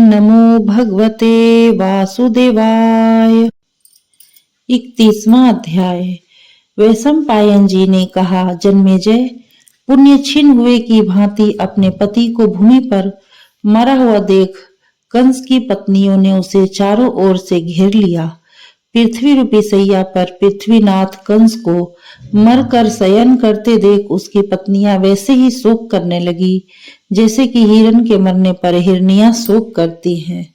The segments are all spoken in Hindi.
नमो भगवते वासुदेवाय। 31वां अध्याय। वैशंपायन जी ने कहा, जन्मेजय, पुण्य क्षीण हुए की भांति अपने पति को भूमि पर मरा हुआ देख कंस की पत्नियों ने उसे चारों ओर से घेर लिया। पृथ्वी रूपी सैया पर पृथ्वीनाथ कंस को मरकर शयन करते देख उसकी पत्नियां वैसे ही शोक करने लगी जैसे कि हिरण के मरने पर हिरनियां शोक करती हैं।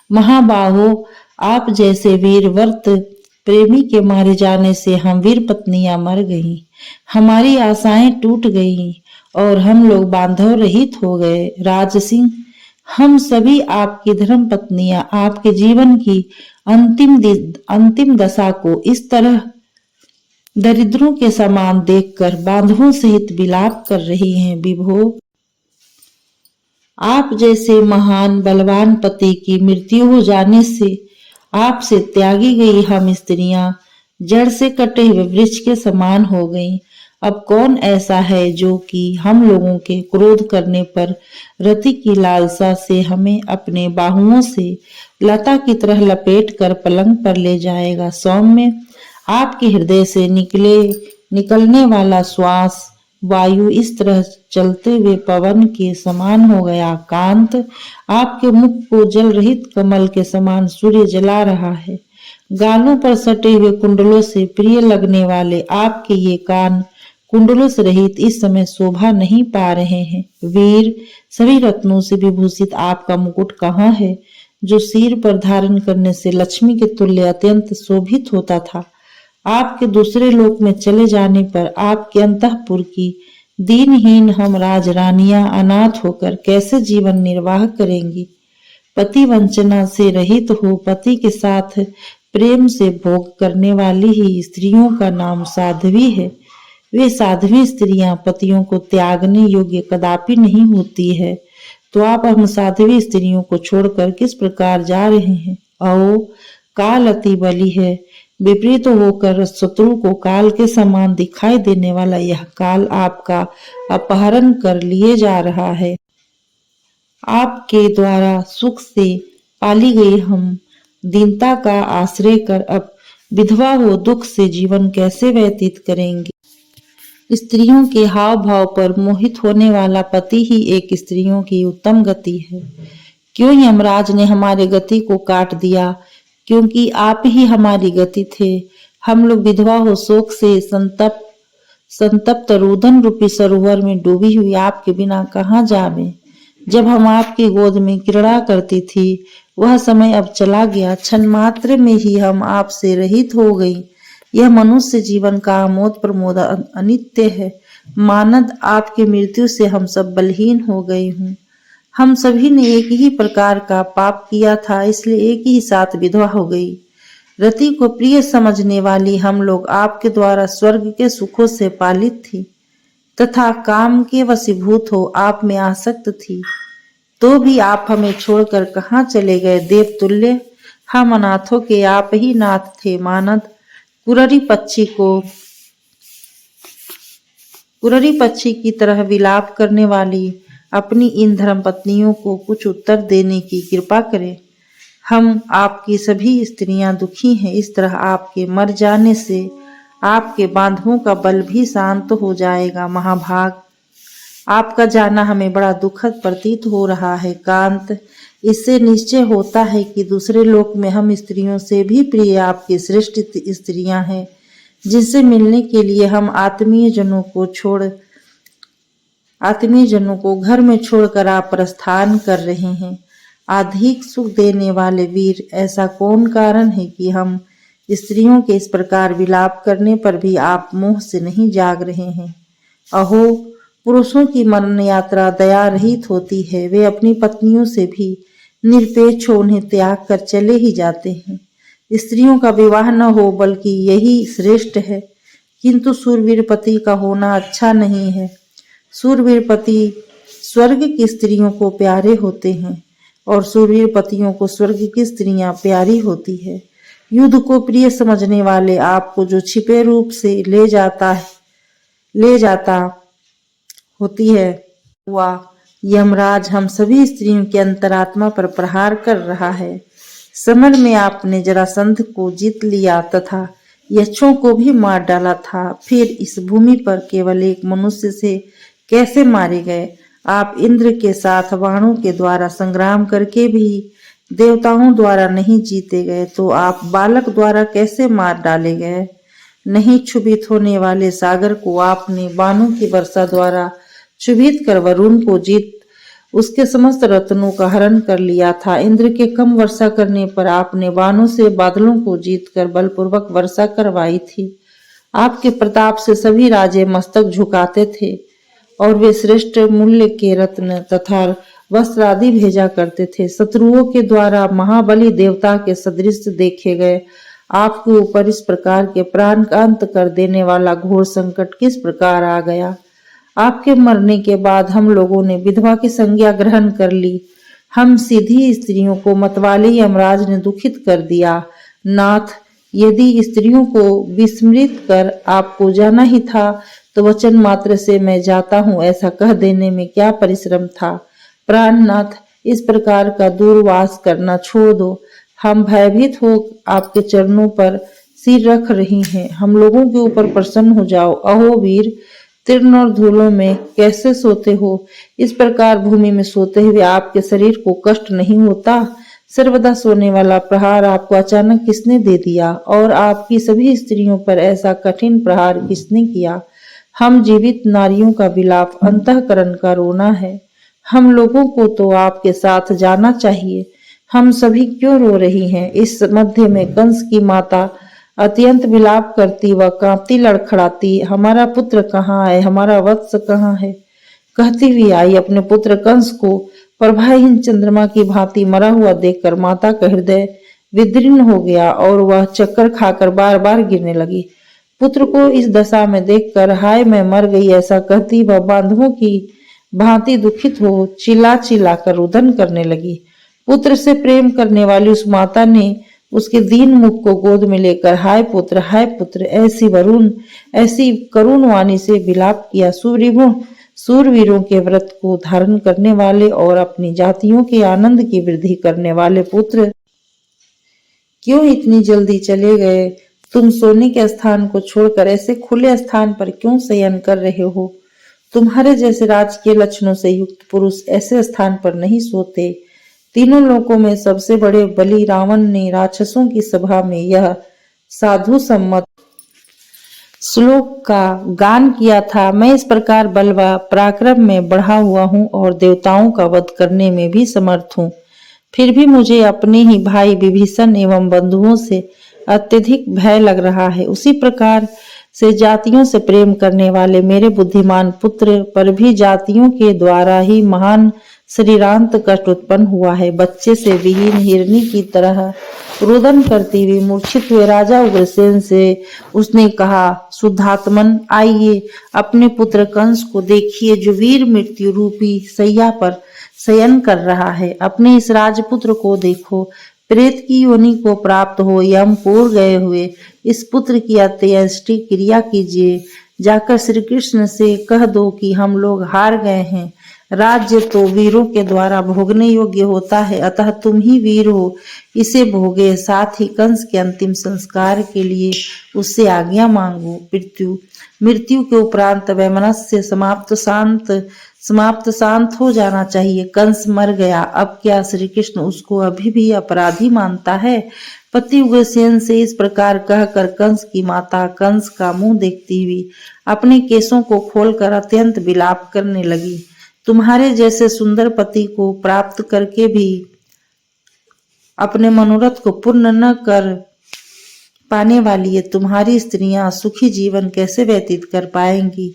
महाबाहो, आप जैसे वीर व्रत प्रेमी के मारे जाने से हम वीर पत्नियां मर गईं, हमारी आशाएं टूट गईं और हम लोग बांधव रहित हो गए। राज सिंह, हम सभी आपकी धर्म पत्नियां आपके जीवन की अंतिम दशा को इस तरह दरिद्रों के समान देखकर बांधवों सहित विलाप कर रही हैं। विभो, आप जैसे महान बलवान पति की मृत्यु हो जाने से आपसे त्यागी गई हम स्त्रियां जड़ से कटे हुए वृक्ष के समान हो गईं। अब कौन ऐसा है जो कि हम लोगों के क्रोध करने पर रति की लालसा से हमें अपने बाहुओं से लता की तरह लपेट कर पलंग पर ले जाएगा। सौम्य, आपके हृदय से निकलने वाला श्वास वायु इस तरह चलते हुए पवन के समान हो गया। कांत, आपके मुख को जल रहित कमल के समान सूर्य जला रहा है। गालों पर सटे हुए कुंडलों से प्रिय लगने वाले आपके ये कान कुंडलों से रहित इस समय शोभा नहीं पा रहे हैं। वीर, सभी रत्नों से विभूषित आपका मुकुट कहाँ है, जो सिर पर धारण करने से लक्ष्मी के तुल्य अत्यंत शोभित होता था। आपके दूसरे लोक में चले जाने पर आपके अंतःपुर की दीनहीन हम राजरानियां अनाथ होकर कैसे जीवन निर्वाह करेंगी। पति वंचना से रहित हो पति के साथ प्रेम से भोग करने वाली ही स्त्रियों का नाम साध्वी है। वे साध्वी स्त्रियां पतियों को त्यागने योग्य कदापि नहीं होती है। तो आप हम साध्वी स्त्रियों को छोड़कर किस प्रकार जा रहे हैं। आओ, काल अति बली है। विपरीत होकर शत्रु को काल के समान दिखाई देने वाला यह काल आपका अपहरण कर लिए जा रहा है। आपके द्वारा सुख से पाली गई हम दीनता का आश्रय कर अब विधवा हो दुख से जीवन कैसे व्यतीत करेंगे। स्त्रियों के हाव भाव पर मोहित होने वाला पति ही एक स्त्रियों की उत्तम गति है। क्यों यमराज ने हमारे गति को काट दिया, क्योंकि आप ही हमारी गति थे। हम लोग विधवा हो शोक से संतप्त रुदन रूपी सरोवर में डूबी हुई आपके बिना कहाँ जावे। जब हम आपकी गोद में क्रीड़ा करती थी वह समय अब चला गया। क्षण मात्र में ही हम आपसे रहित हो गई। यह मनुष्य जीवन का आमोद प्रमोद अनित्य है। मानद आपकी मृत्यु से हम सब बलहीन हो गए हूँ। हम सभी ने एक ही प्रकार का पाप किया था, इसलिए एक ही साथ विधवा हो गई। रति को प्रिय समझने वाली हम लोग आपके द्वारा स्वर्ग के सुखों से पालित थी तथा काम के वशीभूत हो आप में आसक्त थी। तो भी आप हमें छोड़कर कहाँ चले गए। देवतुल्य, हम अनाथों के आप ही नाथ थे। मानद, कुररी पक्षी की तरह विलाप करने वाली अपनी इन धर्म पत्नियों को कुछ उत्तर देने की कृपा करें। हम आपकी सभी स्त्रियां दुखी हैं। इस तरह आपके मर जाने से आपके बांधवों का बल भी शांत हो जाएगा। महाभाग, आपका जाना हमें बड़ा दुखद प्रतीत हो रहा है। कांत, इससे निश्चय होता है कि दूसरे लोक में हम स्त्रियों से भी प्रिय आपकी श्रेष्ठ स्त्रियां हैं, जिनसे मिलने के लिए हम आत्मीय जनों को घर में छोड़कर आप प्रस्थान कर रहे हैं। अधिक सुख देने वाले वीर, ऐसा कौन कारण है कि हम स्त्रियों के इस प्रकार विलाप करने पर भी आप मोह से नहीं जाग रहे हैं। अहो, पुरुषों की मरण यात्रा दया रहित होती है। वे अपनी पत्नियों से भी निरपेक्ष उन्हें त्याग कर चले ही जाते हैं। स्त्रियों का विवाह न हो बल्कि यही श्रेष्ठ है, किंतु सूरवीर पति का होना अच्छा नहीं है। सूरवीर पति स्वर्ग की स्त्रियों को प्यारे होते हैं और सूरवीर पतियों को स्वर्ग की स्त्रियां प्यारी होती है। युद्ध को प्रिय समझने वाले आपको जो छिपे रूप से ले जाता होती है, हुआ यमराज हम सभी स्त्रियों की अंतरात्मा पर प्रहार कर रहा है। समर में आपने जरासंध को जीत लिया तथा यक्षों को भी मार डाला था। फिर इस भूमि पर केवल एक मनुष्य से कैसे मारे गए? आप इंद्र के साथ बाणों के द्वारा संग्राम करके भी देवताओं द्वारा नहीं जीते गए, तो आप बालक द्वारा कैसे मार डाले गए? नहीं क्षुभित होने वाले सागर को आपने बाणों की वर्षा द्वारा क्षुभित कर वरुण को जीत उसके समस्त रत्नों का हरण कर लिया था। इंद्र के कम वर्षा करने पर आपने बाणों से बादलों को जीतकर बलपूर्वक वर्षा करवाई थी। आपके प्रताप से सभी राजे मस्तक झुकाते थे और वे श्रेष्ठ मूल्य के रत्न तथा वस्त्र आदि भेजा करते थे। शत्रुओं के द्वारा महाबली देवता के सदृश देखे गए आपके ऊपर इस प्रकार के प्राण का अंत कर देने वाला घोर संकट किस प्रकार आ गया? आपके मरने के बाद हम लोगों ने विधवा की संज्ञा ग्रहण कर ली। हम सीधी स्त्रियों को मतवाले यमराज ने दुखित कर दिया। नाथ, यदि स्त्रियों को विस्मृत कर आपको जाना ही था तो वचन मात्र से मैं जाता हूँ ऐसा कह देने में क्या परिश्रम था? प्राणनाथ, इस प्रकार का दूरवास करना छोड़ दो। हम भयभीत हो आपके चरणों पर सिर रख रही हैं। हम लोगों के ऊपर प्रसन्न हो जाओ। अहो वीर, तीर्ण और धूलों में कैसे सोते हो? इस प्रकार भूमि में सोते हुए आपके शरीर को कष्ट नहीं होता? सर्वदा सोने वाला प्रहार आपको अचानक किसने दे दिया और आपकी सभी स्त्रियों पर ऐसा कठिन प्रहार किसने किया? हम जीवित नारियों का विलाप अंतःकरण का रोना है। हम लोगों को तो आपके साथ जाना चाहिए। हम सभी क्यों रो रही हैं? इस मध्य में कंस की माता अत्यंत विलाप करती व कांपती लड़खड़ाती, हमारा पुत्र कहाँ है, हमारा वत्स कहाँ है, कहती हुई आई। अपने पुत्र कंस को प्रभाहीन चंद्रमा की भांति मरा हुआ देखकर माता का हृदय विदीर्ण हो गया और वह चक्कर खाकर बार बार गिरने लगी। पुत्र को इस दशा में देखकर हाय मैं मर गई ऐसा कहती वह बांधवों की भांति दुखित हो चिल्ला चिल्ला कर रुदन करने लगी। पुत्र से प्रेम करने वाली उस माता ने उसके दीन मुख को गोद में लेकर हाय पुत्र ऐसी करुण वाणी से विलाप किया। सूरवीरों के व्रत को धारण करने वाले और अपनी जातियों के आनंद की वृद्धि करने वाले पुत्र, क्यों इतनी जल्दी चले गए? तुम सोने के स्थान को छोड़कर ऐसे खुले स्थान पर क्यों शयन कर रहे हो? तुम्हारे जैसे राजकीय लक्षणों से युक्त पुरुष ऐसे स्थान पर नहीं सोते। तीनों लोकों में सबसे बड़े बलि रावण ने राक्षसों की सभा में यह साधु सम्मत श्लोक का गान किया था। मैं इस प्रकार बल व पराक्रम में बढ़ा हुआ हूँ और देवताओं का वध करने में भी समर्थ हूँ। फिर भी मुझे अपने ही भाई विभीषण एवं बंधुओं से अत्यधिक भय लग रहा है। उसी प्रकार से जातियों से प्रेम करने वाले मेरे बुद्धिमान पुत्र पर भी जातियों के द्वारा ही महान शरीरांत कष्ट उत्पन्न हुआ है। बच्चे से विहीन हिरनी की तरह रुदन करती हुई मूर्छित हुए राजा उग्रसेन से उसने कहा, शुद्धात्मन, आइए अपने पुत्र कंस को देखिए जो वीर मृत्यु रूपी सैया पर शयन कर रहा है। अपने इस राजपुत्र को देखो, प्रेत की योनि को प्राप्त हो यमपुर गए हुए इस पुत्र की अंत्येष्टि क्रिया कीजिए। जाकर श्री कृष्ण से कह दो कि हम लोग हार गए हैं। राज्य तो वीरों के द्वारा भोगने योग्य होता है, अतः तुम ही वीर हो, इसे भोगे। साथ ही कंस के अंतिम संस्कार के लिए उससे आज्ञा मांगो। मृत्यु के उपरांत वैमनस्य समाप्त शांत हो जाना चाहिए। कंस मर गया, अब क्या श्री कृष्ण उसको अभी भी अपराधी मानता है? पति उग्रसेन से इस प्रकार कहकर कंस की माता कंस का मुंह देखती हुई अपने केसों को खोलकर अत्यंत विलाप करने लगी। तुम्हारे जैसे सुंदर पति को प्राप्त करके भी अपने मनोरथ को पूर्ण न कर पाने वाली ये तुम्हारी स्त्रियां सुखी जीवन कैसे व्यतीत कर पाएंगी?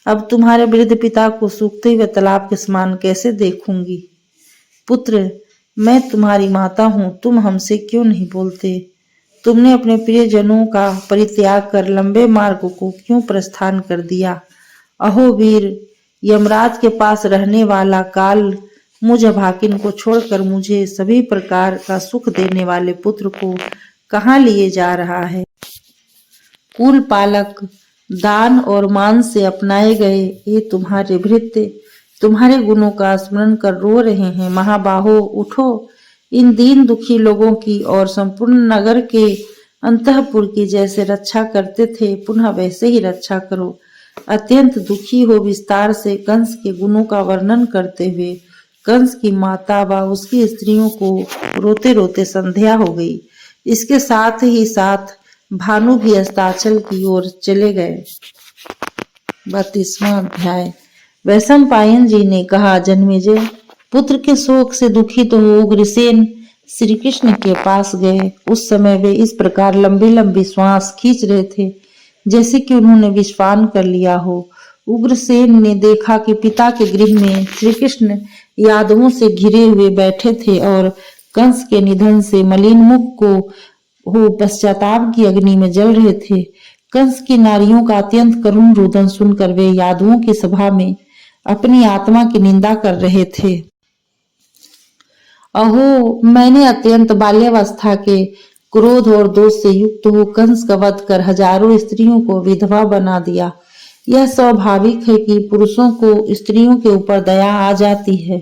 अब तुम्हारे वृद्ध पिता को सूखते हुए तालाब के समान कैसे देखूंगी? पुत्र, मैं तुम्हारी माता हूँ, तुम हमसे क्यों नहीं बोलते? तुमने अपने प्रियजनों का परित्याग कर लंबे मार्ग को क्यों प्रस्थान कर दिया? अहो वीर, यमराज के पास रहने वाला काल मुझ अभागिन को छोड़कर मुझे सभी प्रकार का सुख देने वाले पुत्र को कहाँ लिए जा रहा है? कुल पालक, दान और मान से अपनाए गए ये तुम्हारे भृत्य तुम्हारे गुणों का स्मरण कर रो रहे हैं। महाबाहो उठो, इन दीन दुखी लोगों की और संपूर्ण नगर के अंतःपुर की जैसे रक्षा करते थे पुनः वैसे ही रक्षा करो। अत्यंत दुखी हो विस्तार से कंस के गुणों का वर्णन करते हुए कंस की माता व उसकी स्त्रियों को रोते रोते संध्या हो गई। इसके साथ ही साथ भानु भी अस्ताचल की ओर चले गए। 32वां अध्याय। वैशंपायन जी ने कहा, जन्मेजय, पुत्र के शोक से दुखी तो हो उग्रसेन श्री कृष्ण के पास गए। उस समय वे इस प्रकार लंबी लंबी श्वास खींच रहे थे जैसे कि उन्होंने विषपान कर लिया हो। उग्रसेन ने देखा कि पिता के गृह में श्री कृष्ण यादवों से घिरे हुए बैठे थे और कंस के निधन से मलिन मुख को हो पश्चाताप की अग्नि में जल रहे थे। कंस की नारियों का अत्यंत करुण रुदन सुनकर वे यादवों की सभा में अपनी आत्मा की निंदा कर रहे थे। अहो, मैंने अत्यंत बाल्यावस्था के क्रोध और दोष से युक्त हो कंस का वध कर हजारों स्त्रियों को विधवा बना दिया। यह स्वाभाविक है कि पुरुषों को स्त्रियों के ऊपर दया आ जाती है,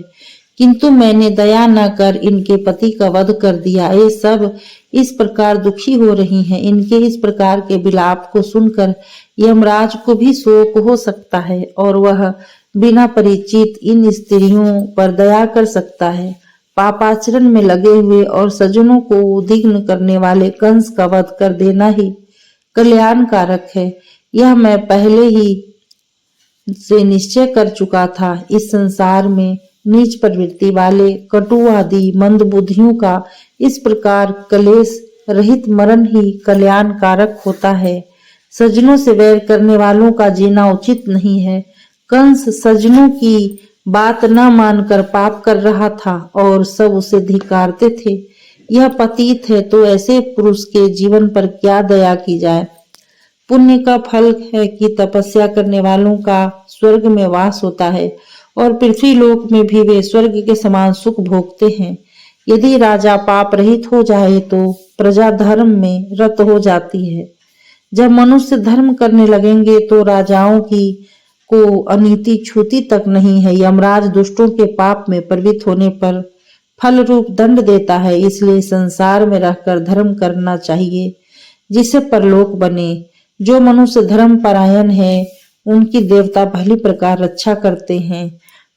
किंतु मैंने दया न कर इनके पति का वध कर दिया। ये सब इस प्रकार दुखी हो रही हैं। इनके इस प्रकार के विलाप को सुनकर यमराज को भी शोक हो सकता है और वह बिना परिचित इन स्त्रियों पर दया कर सकता है। पापाचरण में लगे हुए और सज्जनों को उद्विग्न करने वाले कंस का वध कर देना ही कल्याणकारक है। यह मैं पहले ही से निश्चय कर चुका था। इस संसार में नीच प्रवृत्ति वाले कटुवादी मंद बुद्धियों का इस प्रकार कलेश रहित मरण ही कल्याणकारक होता है। सज्जनों से वैर करने वालों का जीना उचित नहीं है। कंस सज्जनों की बात न मानकर पाप कर रहा था और सब उसे धिक्कारते थे। यह पतित है तो ऐसे पुरुष के जीवन पर क्या दया की जाए। पुण्य का फल है कि तपस्या करने वालों का स्वर्ग में वास होता है और पृथ्वी लोक में भी वे स्वर्ग के समान सुख भोगते हैं। यदि राजा पाप रहित हो जाए तो प्रजा धर्म में रत हो जाती है। जब मनुष्य धर्म करने लगेंगे तो राजाओं की को अनीति छूती तक नहीं है। यमराज दुष्टों के पाप में प्रवृत्त होने पर फल रूप दंड देता है। इसलिए संसार में रहकर धर्म करना चाहिए जिससे परलोक बने। जो मनुष्य धर्म परायण है उनकी देवता भली प्रकार रक्षा करते हैं।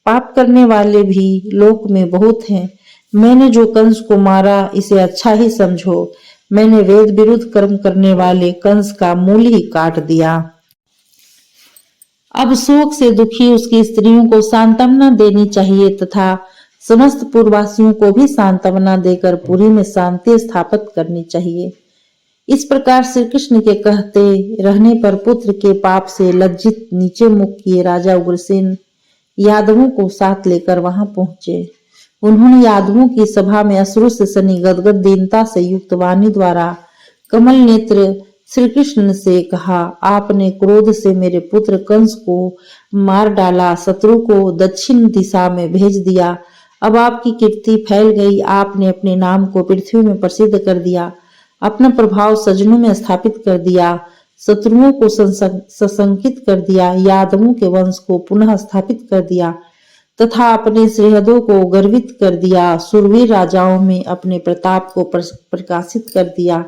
पाप करने वाले भी लोक में बहुत हैं। मैंने जो कंस को मारा इसे अच्छा ही समझो। मैंने वेद विरुद्ध कर्म करने वाले कंस का मूल ही काट दिया। अब शोक से दुखी उसकी स्त्रियों को सांत्वना देनी चाहिए तथा समस्त पूर्ववासियों को भी सांत्वना देकर पुरी में शांति स्थापित करनी चाहिए। इस प्रकार श्री कृष्ण के कहते रहने पर पुत्र के पाप से लज्जित नीचे मुख किए राजा उग्रसेन यादवों को साथ लेकर वहां पहुंचे। उन्होंने यादवों की सभा में अश्रु से सनी गदगद दीनता से युक्त वाणी द्वारा कमल नेत्र श्री कृष्ण से कहा, आपने क्रोध से मेरे पुत्र कंस को मार डाला, शत्रु को दक्षिण दिशा में भेज दिया। अब आपकी कीर्ति फैल गई। आपने अपने नाम को पृथ्वी में प्रसिद्ध कर दिया, अपना प्रभाव सज्जनों में स्थापित कर दिया, शत्रुओं को सशंकित कर दिया, यादवों के वंश को पुनः स्थापित कर दिया तथा अपने श्रीहदों को गर्वित कर दिया। सुरवीर राजाओं में अपने प्रताप को प्रकाशित कर दिया।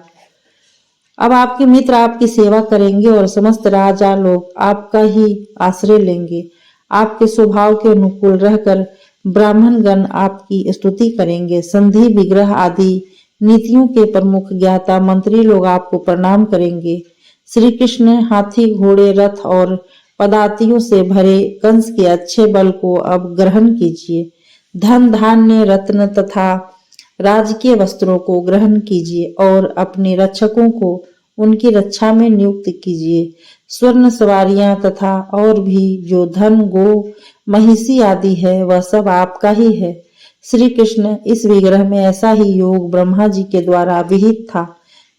अब आपके मित्र आपकी सेवा करेंगे और समस्त राजा लोग आपका ही आश्रय लेंगे। आपके स्वभाव के अनुकूल रहकर ब्राह्मण गण आपकी स्तुति करेंगे। संधि विग्रह आदि नीतियों के प्रमुख ज्ञाता मंत्री लोग आपको प्रणाम करेंगे। श्री कृष्ण हाथी घोड़े रथ और पदातियों से भरे कंस के अच्छे बल को अब ग्रहण कीजिए। धन धान्य रत्न तथा राजकीय वस्त्रों को ग्रहण कीजिए और अपने रक्षकों को उनकी रक्षा में नियुक्त कीजिए। स्वर्ण सवारियां तथा और भी जो धन गो महिषी आदि है वह सब आपका ही है। श्री कृष्ण इस विग्रह में ऐसा ही योग ब्रह्मा जी के द्वारा विहित था।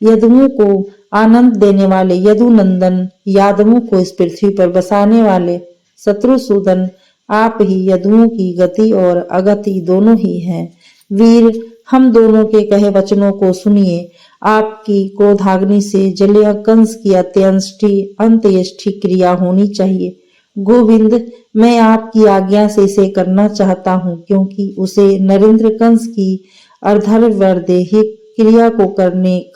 यदुओं को आनंद देने वाले यदुनंदन, यादवों को इस पृथ्वी पर बसाने वाले शत्रुसूदन आप ही यदुओं की गति और अगति दोनों ही हैं। वीर, हम दोनों के कहे वचनों को सुनिए। आपकी क्रोधाग्नि से जले कंस की अंत्येष्टि क्रिया होनी चाहिए गोविंद, मैं आपकी आज्ञा से इसे करना चाहता हूँ, क्योंकि उसे नरेंद्र कंस की अर्धवर्देहिक क्रिया को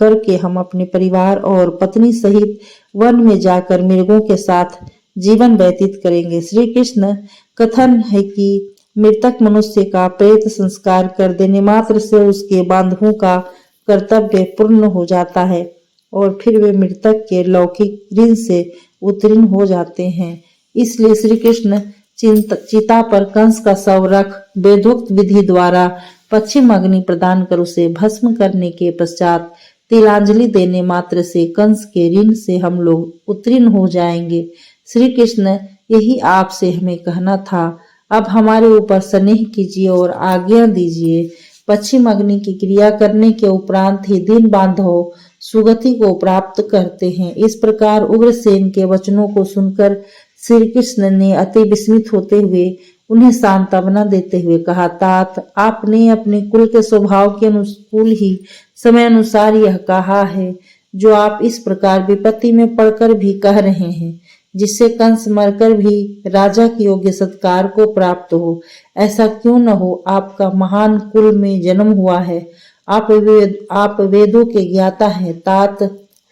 करके हम अपने परिवार और पत्नी सहित वन में जाकर मृगों के साथ जीवन व्यतीत करेंगे। श्री कृष्ण, कथन है कि मृतक मनुष्य का प्रेत संस्कार कर देने मात्र से उसके बांधवों का कर्तव्य पूर्ण हो जाता है और फिर वे मृतक के लौकिक ऋण से उत्तीर्ण हो जाते हैं। इसलिए श्री कृष्ण चिता पर कंस का शव रख वेदोक्त विधि द्वारा पश्चिम अग्नि प्रदान कर उसे भस्म करने के पश्चात तिलांजलि देने मात्र से कंस के ऋण से हम लोग उत्तीर्ण हो जाएंगे। श्री कृष्ण, यही आपसे हमें कहना था। अब हमारे ऊपर स्नेह कीजिए और आज्ञा दीजिए। पश्चिम अग्नि की क्रिया करने के उपरांत ही दीन बांधव सुगति को प्राप्त करते हैं। इस प्रकार उग्रसेन के वचनों को सुनकर श्री कृष्ण ने अति विस्मित होते हुए उन्हें सांत्वना देते हुए कहा, तात, आपने अपने कुल के स्वभाव के अनुकूल ही समय अनुसार यह कहा है जो आप इस प्रकार विपत्ति में पड़कर भी कह रहे हैं, जिससे कंस मरकर भी राजा के योग्य सत्कार को प्राप्त हो। ऐसा क्यों न हो, आपका महान कुल में जन्म हुआ है, आप वेदों के ज्ञाता हैं। तात,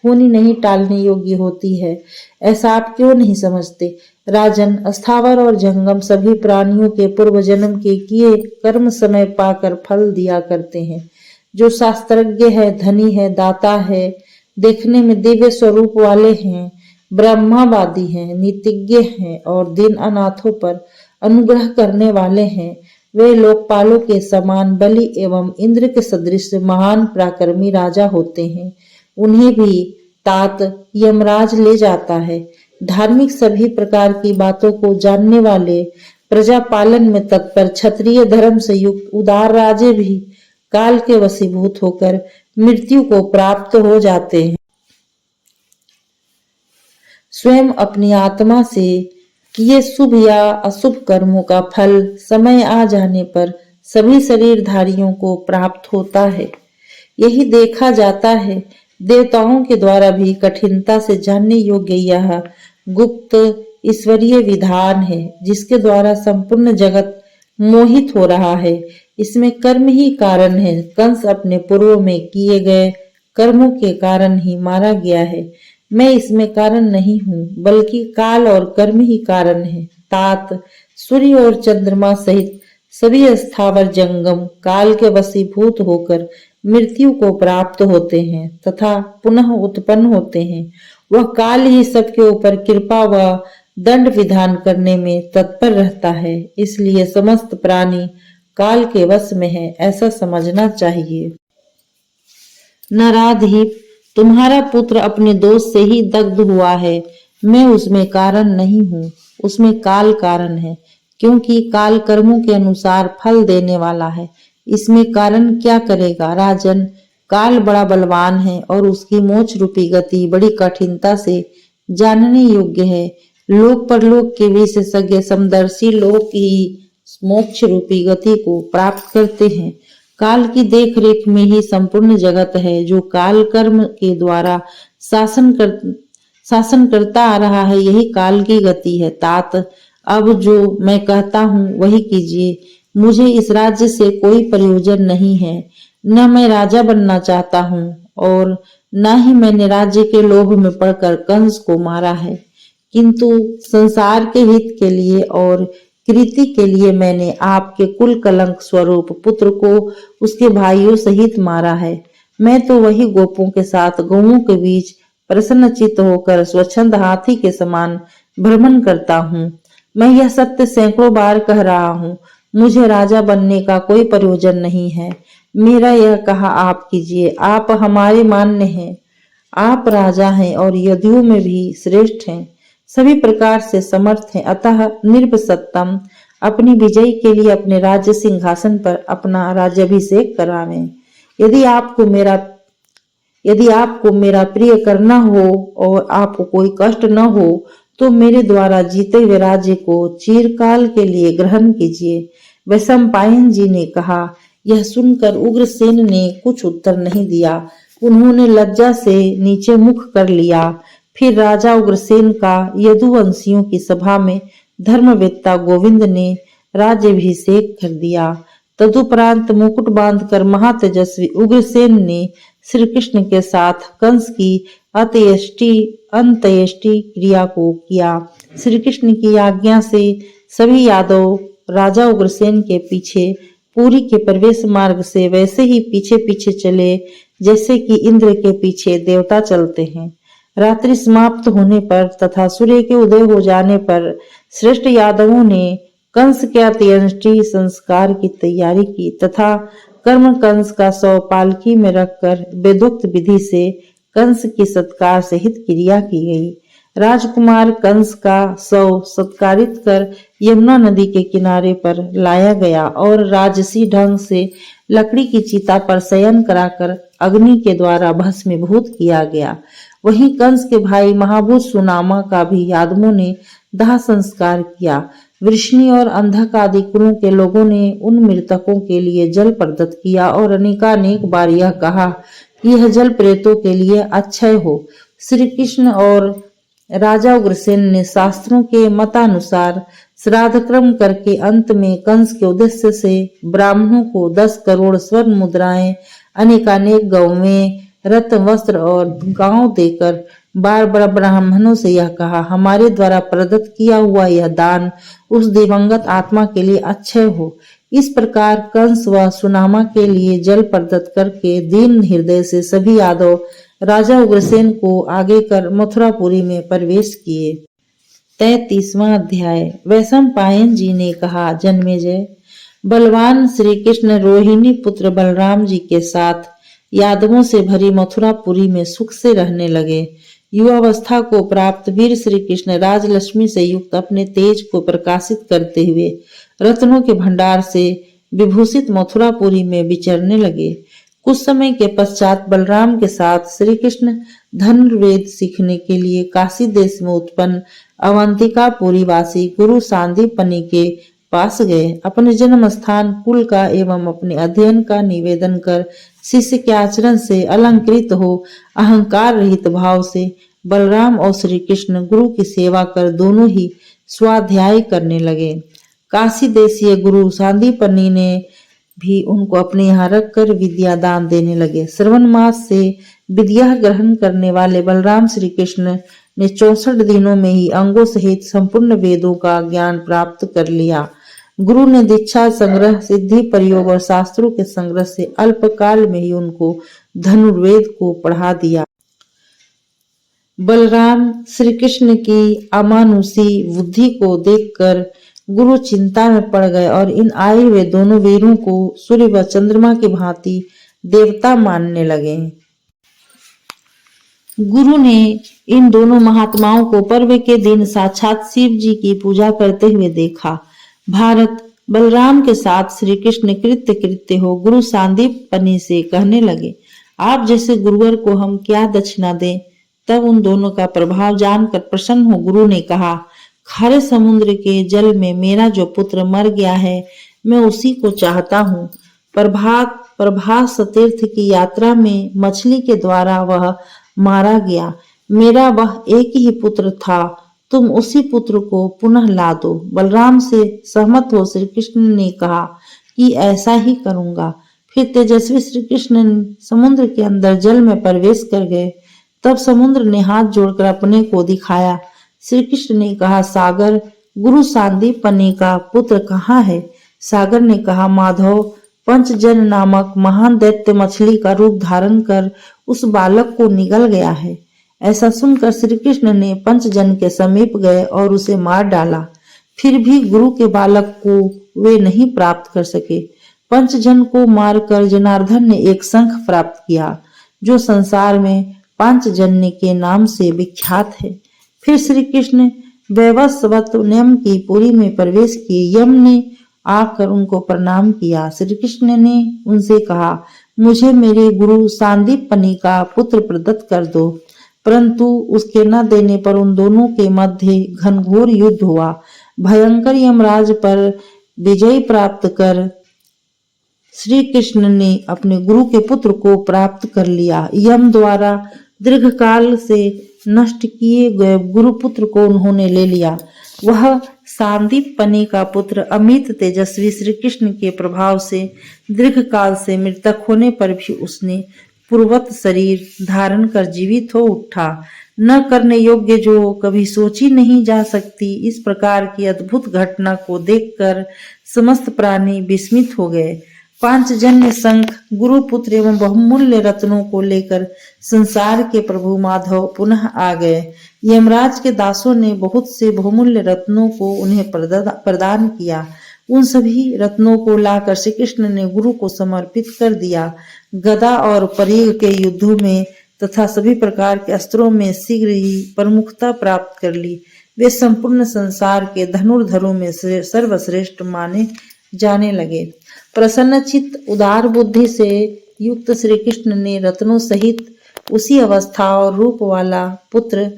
होनी नहीं टालने योग्य होती है, ऐसा आप क्यों नहीं समझते? राजन, स्थावर और जंगम सभी प्राणियों के पूर्व जन्म के किए कर्म समय पाकर फल दिया करते हैं। जो शास्त्रज्ञ है, धनी है, दाता है, देखने में दिव्य स्वरूप वाले हैं, ब्रह्मावादी हैं, नीतिज्ञ हैं और दीन अनाथों पर अनुग्रह करने वाले हैं, वे लोकपालों के समान बलि एवं इंद्र के सदृश महान पराक्रमी राजा होते हैं। उन्हें भी तात यमराज ले जाता है। धार्मिक सभी प्रकार की बातों को जानने वाले, प्रजा पालन में तत्पर, क्षत्रिय धर्म से युक्त उदार राजे भी काल के वशीभूत होकर मृत्यु को प्राप्त हो जाते हैं। स्वयं अपनी आत्मा से किए शुभ या अशुभ कर्मों का फल समय आ जाने पर सभी शरीरधारियों को प्राप्त होता है। यही देखा जाता है। देवताओं के द्वारा भी कठिनता से जानने योग्य यह गुप्त ईश्वरीय विधान है, जिसके द्वारा संपूर्ण जगत मोहित हो रहा है। इसमें कर्म ही कारण है। कंस अपने पूर्व में किए गए कर्मों के कारण ही मारा गया है। मैं इसमें कारण नहीं हूँ, बल्कि काल और कर्म ही कारण है। तात, सूर्य और चंद्रमा सहित सभी स्थावर जंगम काल के वशीभूत होकर मृत्यु को प्राप्त होते हैं तथा पुनः उत्पन्न होते हैं। वह काल ही सबके ऊपर कृपा व दंड विधान करने में तत्पर रहता है। इसलिए समस्त प्राणी काल के वश में है, ऐसा समझना चाहिए। नराधिप, तुम्हारा पुत्र अपने दोष से ही दग्ध हुआ है। मैं उसमें कारण नहीं हूँ, उसमें काल कारण है, क्योंकि काल कर्मों के अनुसार फल देने वाला है। इसमें कारण क्या करेगा? राजन, काल बड़ा बलवान है और उसकी मोक्ष रूपी गति बड़ी कठिनता से जानने योग्य है। लोक परलोक के विशेषज्ञ समदर्शी लोग ही मोक्ष रूपी गति को प्राप्त करते हैं। काल की देख रेख में ही संपूर्ण जगत है, जो काल कर्म के द्वारा शासन करता आ रहा है। यही काल की गति है। तात, अब जो मैं कहता हूँ वही कीजिए। मुझे इस राज्य से कोई प्रयोजन नहीं है, न मैं राजा बनना चाहता हूँ और न ही मैंने राज्य के लोभ में पड़कर कंस को मारा है, किंतु संसार के हित के लिए और कृति के लिए मैंने आपके कुल कलंक स्वरूप पुत्र को उसके भाइयों सहित मारा है। मैं तो वही गोपों के साथ गौओं के बीच प्रसन्नचित्त होकर स्वच्छंद हाथी के समान भ्रमण करता हूँ। मैं यह सत्य सैकड़ों बार कह रहा हूँ। मुझे राजा बनने का कोई प्रयोजन नहीं है। मेरा यह कहा आप कीजिए। आप हमारे मान्य हैं। आप राजा हैं और यदियों में भी श्रेष्ठ हैं, सभी प्रकार से समर्थ हैं। अतः निर्भसत्तम अपनी विजय के लिए अपने राज्य सिंहासन पर अपना राज्याभिषेक करावें। यदि आपको मेरा प्रिय करना हो और आपको कोई कष्ट न हो, तो मेरे द्वारा जीते हुए राज्य को चिरकाल के लिए ग्रहण कीजिए। वैशंपायन जी ने कहा। यह सुनकर उग्रसेन ने कुछ उत्तर नहीं दिया। उन्होंने लज्जा से नीचे मुख कर लिया। फिर राजा उग्रसेन का यदुवंशियों की सभा में धर्मवेत्ता गोविंद ने राज्याभिषेक कर दिया। तदुपरांत मुकुट बांधकर महातेजस्वी उग्रसेन ने श्री कृष्ण के साथ कंस की अंत्येष्टि क्रिया को किया। श्री कृष्ण की आज्ञा से सभी यादव राजा उग्रसेन के पीछे पुरी के प्रवेश मार्ग से वैसे ही पीछे पीछे चले जैसे कि इंद्र के पीछे देवता चलते हैं। रात्रि समाप्त होने पर तथा सूर्य के उदय हो जाने पर श्रेष्ठ यादवों ने कंस के अंत्येष्टि संस्कार की तैयारी की तथा कर्म कंस का शव पालकी में रखकर वेदोक्त विधि से कंस की सत्कार सहित क्रिया की गई। राजकुमार कंस का शव सत्कारित कर यमुना नदी के किनारे पर लाया गया और राजसी ढंग से लकड़ी की चिता पर शयन कराकर अग्नि के द्वारा भस्मीभूत किया गया। वहीं कंस के भाई महाभूत सुनामा का भी यादवों ने दाह संस्कार किया। वृष्णि और अंधक आदि कुलों के लोगों ने उन मृतकों के लिए जल प्रदत्त किया और अनेकानेक बार यह कहा कि यह जल प्रेतों के लिए अक्षय हो। श्री कृष्ण और राजा उग्रसेन ने शास्त्रों के मतानुसार श्राद्ध कर्म करके अंत में कंस के उद्देश्य से ब्राह्मणों को 10 करोड़ स्वर्ण मुद्राएं, अनेकानेक गौवें, रत्न वस्त्र और गांव देकर बार बार ब्राह्मणों से यह कहा, हमारे द्वारा प्रदत्त किया हुआ यह दान उस दिवंगत आत्मा के लिए अक्षय हो। इस प्रकार कंस व सुनामा के लिए जल प्रदत्त करके दीन हृदय से सभी यादव राजा उग्रसेन को आगे कर मथुरापुरी में प्रवेश किए। 33वां अध्याय। वैशंपायन जी ने कहा, जन्मेजय, बलवान श्री कृष्ण रोहिणी पुत्र बलराम जी के साथ यादवों से भरी मथुरापुरी में सुख से रहने लगे। युवावस्था को प्राप्त वीर श्री कृष्ण राजलक्ष्मी से युक्त अपने तेज को प्रकाशित करते हुए रत्नों के भंडार से विभूषित मथुरापुरी में विचरने लगे। कुछ समय के पश्चात बलराम के साथ श्री कृष्ण धनुर्वेद सीखने के लिए काशी देश में उत्पन्न अवंतिकापुरी वासी गुरु सांदीपनि के पास गए। अपने जन्म स्थान, कुल का एवं अपने अध्ययन का निवेदन कर शिष्य के आचरण से अलंकृत हो अहंकार रहित भाव से बलराम और श्री कृष्ण गुरु की सेवा कर दोनों ही स्वाध्याय करने लगे। काशी देशीय गुरु सांदीपनि ने भी उनको अपने यहाँ रखकर विद्या दान देने लगे। श्रवण मास से विद्या ग्रहण करने वाले बलराम श्री कृष्ण ने 64 दिनों में ही अंगों सहित संपूर्ण वेदों का ज्ञान प्राप्त कर लिया। गुरु ने दीक्षा संग्रह, सिद्धि प्रयोग और शास्त्रों के संग्रह से अल्पकाल में ही उनको धनुर्वेद को पढ़ा दिया। बलराम श्री कृष्ण की अमानुषी बुद्धि को देखकर गुरु चिंता में पड़ गए और इन आए हुए दोनों वीरों को सूर्य व चंद्रमा की भांति देवता मानने लगे। गुरु ने इन दोनों महात्माओं को पर्व के दिन साक्षात शिव जी की पूजा करते हुए देखा। भारत बलराम के साथ श्री कृष्ण कृत्य हो गुरु सांदीपनि से कहने लगे, आप जैसे गुरुवर को हम क्या दक्षिणा दें। तब उन दोनों का प्रभाव जानकर प्रसन्न हो गुरु ने कहा, खारे समुद्र के जल में मेरा जो पुत्र मर गया है मैं उसी को चाहता हूँ। प्रभास तीर्थ की यात्रा में मछली के द्वारा वह मारा गया। मेरा वह एक ही पुत्र था, तुम उसी पुत्र को पुनः ला दो। बलराम से सहमत हो श्री कृष्ण ने कहा कि ऐसा ही करूंगा। फिर तेजस्वी श्री कृष्ण समुद्र के अंदर जल में प्रवेश कर गए। तब समुद्र ने हाथ जोड़कर अपने को दिखाया। श्री कृष्ण ने कहा, सागर, गुरु सांदीपनि का पुत्र कहाँ है? सागर ने कहा, माधव, पंचजन नामक महान दैत्य मछली का रूप धारण कर उस बालक को निगल गया है। ऐसा सुनकर श्री कृष्ण ने पंचजन के समीप गए और उसे मार डाला। फिर भी गुरु के बालक को वे नहीं प्राप्त कर सके। पंचजन को मारकर जनार्दन ने एक शंख प्राप्त किया जो संसार में पांचजन्य के नाम से विख्यात है। फिर श्री कृष्ण वैवस्वत नियम की पुरी में प्रवेश किए। यम ने आकर उनको प्रणाम किया। श्री कृष्ण ने उनसे कहा, मुझे मेरे गुरु सांदीपनि का पुत्र प्रदत्त कर दो। परंतु उसके न देने पर उन दोनों के मध्य घनघोर युद्ध हुआ। भयंकर यमराज पर विजय प्राप्त कर श्री कृष्ण ने अपने गुरु के पुत्र को प्राप्त कर लिया। यम द्वारा दीर्घकाल से नष्ट किए गए गुरुपुत्र को उन्होंने ले लिया। वह सांदीपनि का पुत्र अमित तेजस्वी श्री कृष्ण के प्रभाव से दीर्घ काल से मृतक होने पर भी उसने पूर्वत शरीर धारण कर जीवित हो उठा, न करने योग्य जो कभी सोची नहीं जा सकती। इस प्रकार की अद्भुत घटना को देखकर समस्त प्राणी विस्मित हो गए। पांचजन्य शंख, गुरुपुत्र एवं बहुमूल्य रत्नों को लेकर संसार के प्रभु माधव पुनः आ गए। यमराज के दासों ने बहुत से बहुमूल्य रत्नों को उन्हें प्रदान किया। उन सभी रत्नों को लाकर श्री कृष्ण ने गुरु को समर्पित कर दिया। गदा और परीघ के युद्धों में तथा सभी प्रकार के अस्त्रों में शीघ्र ही प्रमुखता प्राप्त कर ली। वे संपूर्ण संसार के धनुर्धरों में सर्वश्रेष्ठ माने जाने लगे। प्रसन्नचित्त उदार बुद्धि से युक्त श्री कृष्ण ने रत्नों सहित उसी अवस्था और रूप वाला पुत्र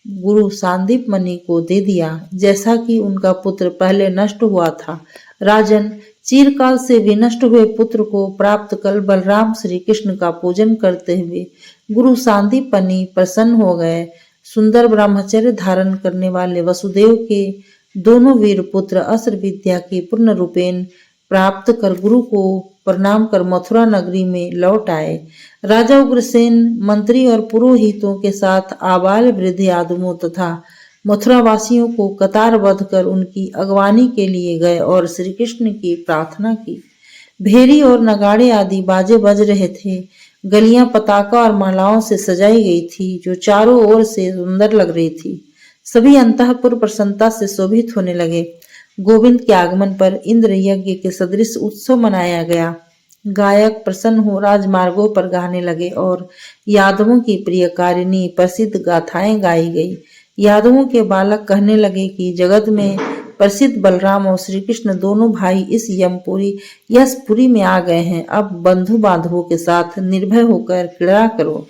गुरु सांदीपनि को दे दिया जैसा कि उनका पुत्र पहले नष्ट हुआ था। राजन, चिरकाल से विनष्ट हुए पुत्र को प्राप्त कर बलराम श्री कृष्ण का पूजन करते हुए गुरु सांदीपनि प्रसन्न हो गए। सुंदर ब्रह्मचर्य धारण करने वाले वसुदेव के दोनों वीर पुत्र अस्त्र विद्या के पूर्ण रूपेण प्राप्त कर गुरु को प्रणाम कर मथुरा नगरी में लौट आए। राजा उग्रसेन मंत्री और पुरोहितों के साथ आबाल वृद्ध आदमों तथा मथुरा वासियों को कतारबद्ध कर उनकी अगवानी के लिए गए और श्री कृष्ण की प्रार्थना की। भेरी और नगाड़े आदि बाजे बज रहे थे। गलियां पताका और मालाओं से सजाई गई थी जो चारों ओर से सुंदर लग रही थी। सभी अंतःपुर प्रसन्नता से शोभित होने लगे। गोविंद के आगमन पर इंद्र यज्ञ के सदृश उत्सव मनाया गया। गायक प्रसन्न हो राजमार्गों पर गाने लगे और यादवों की प्रियकारिणी प्रसिद्ध गाथाएं गाई गई। यादवों के बालक कहने लगे कि जगत में प्रसिद्ध बलराम और श्री कृष्ण दोनों भाई इस यशपुरी में आ गए हैं। अब बंधु बांधवों के साथ निर्भय होकर क्रीड़ा करो।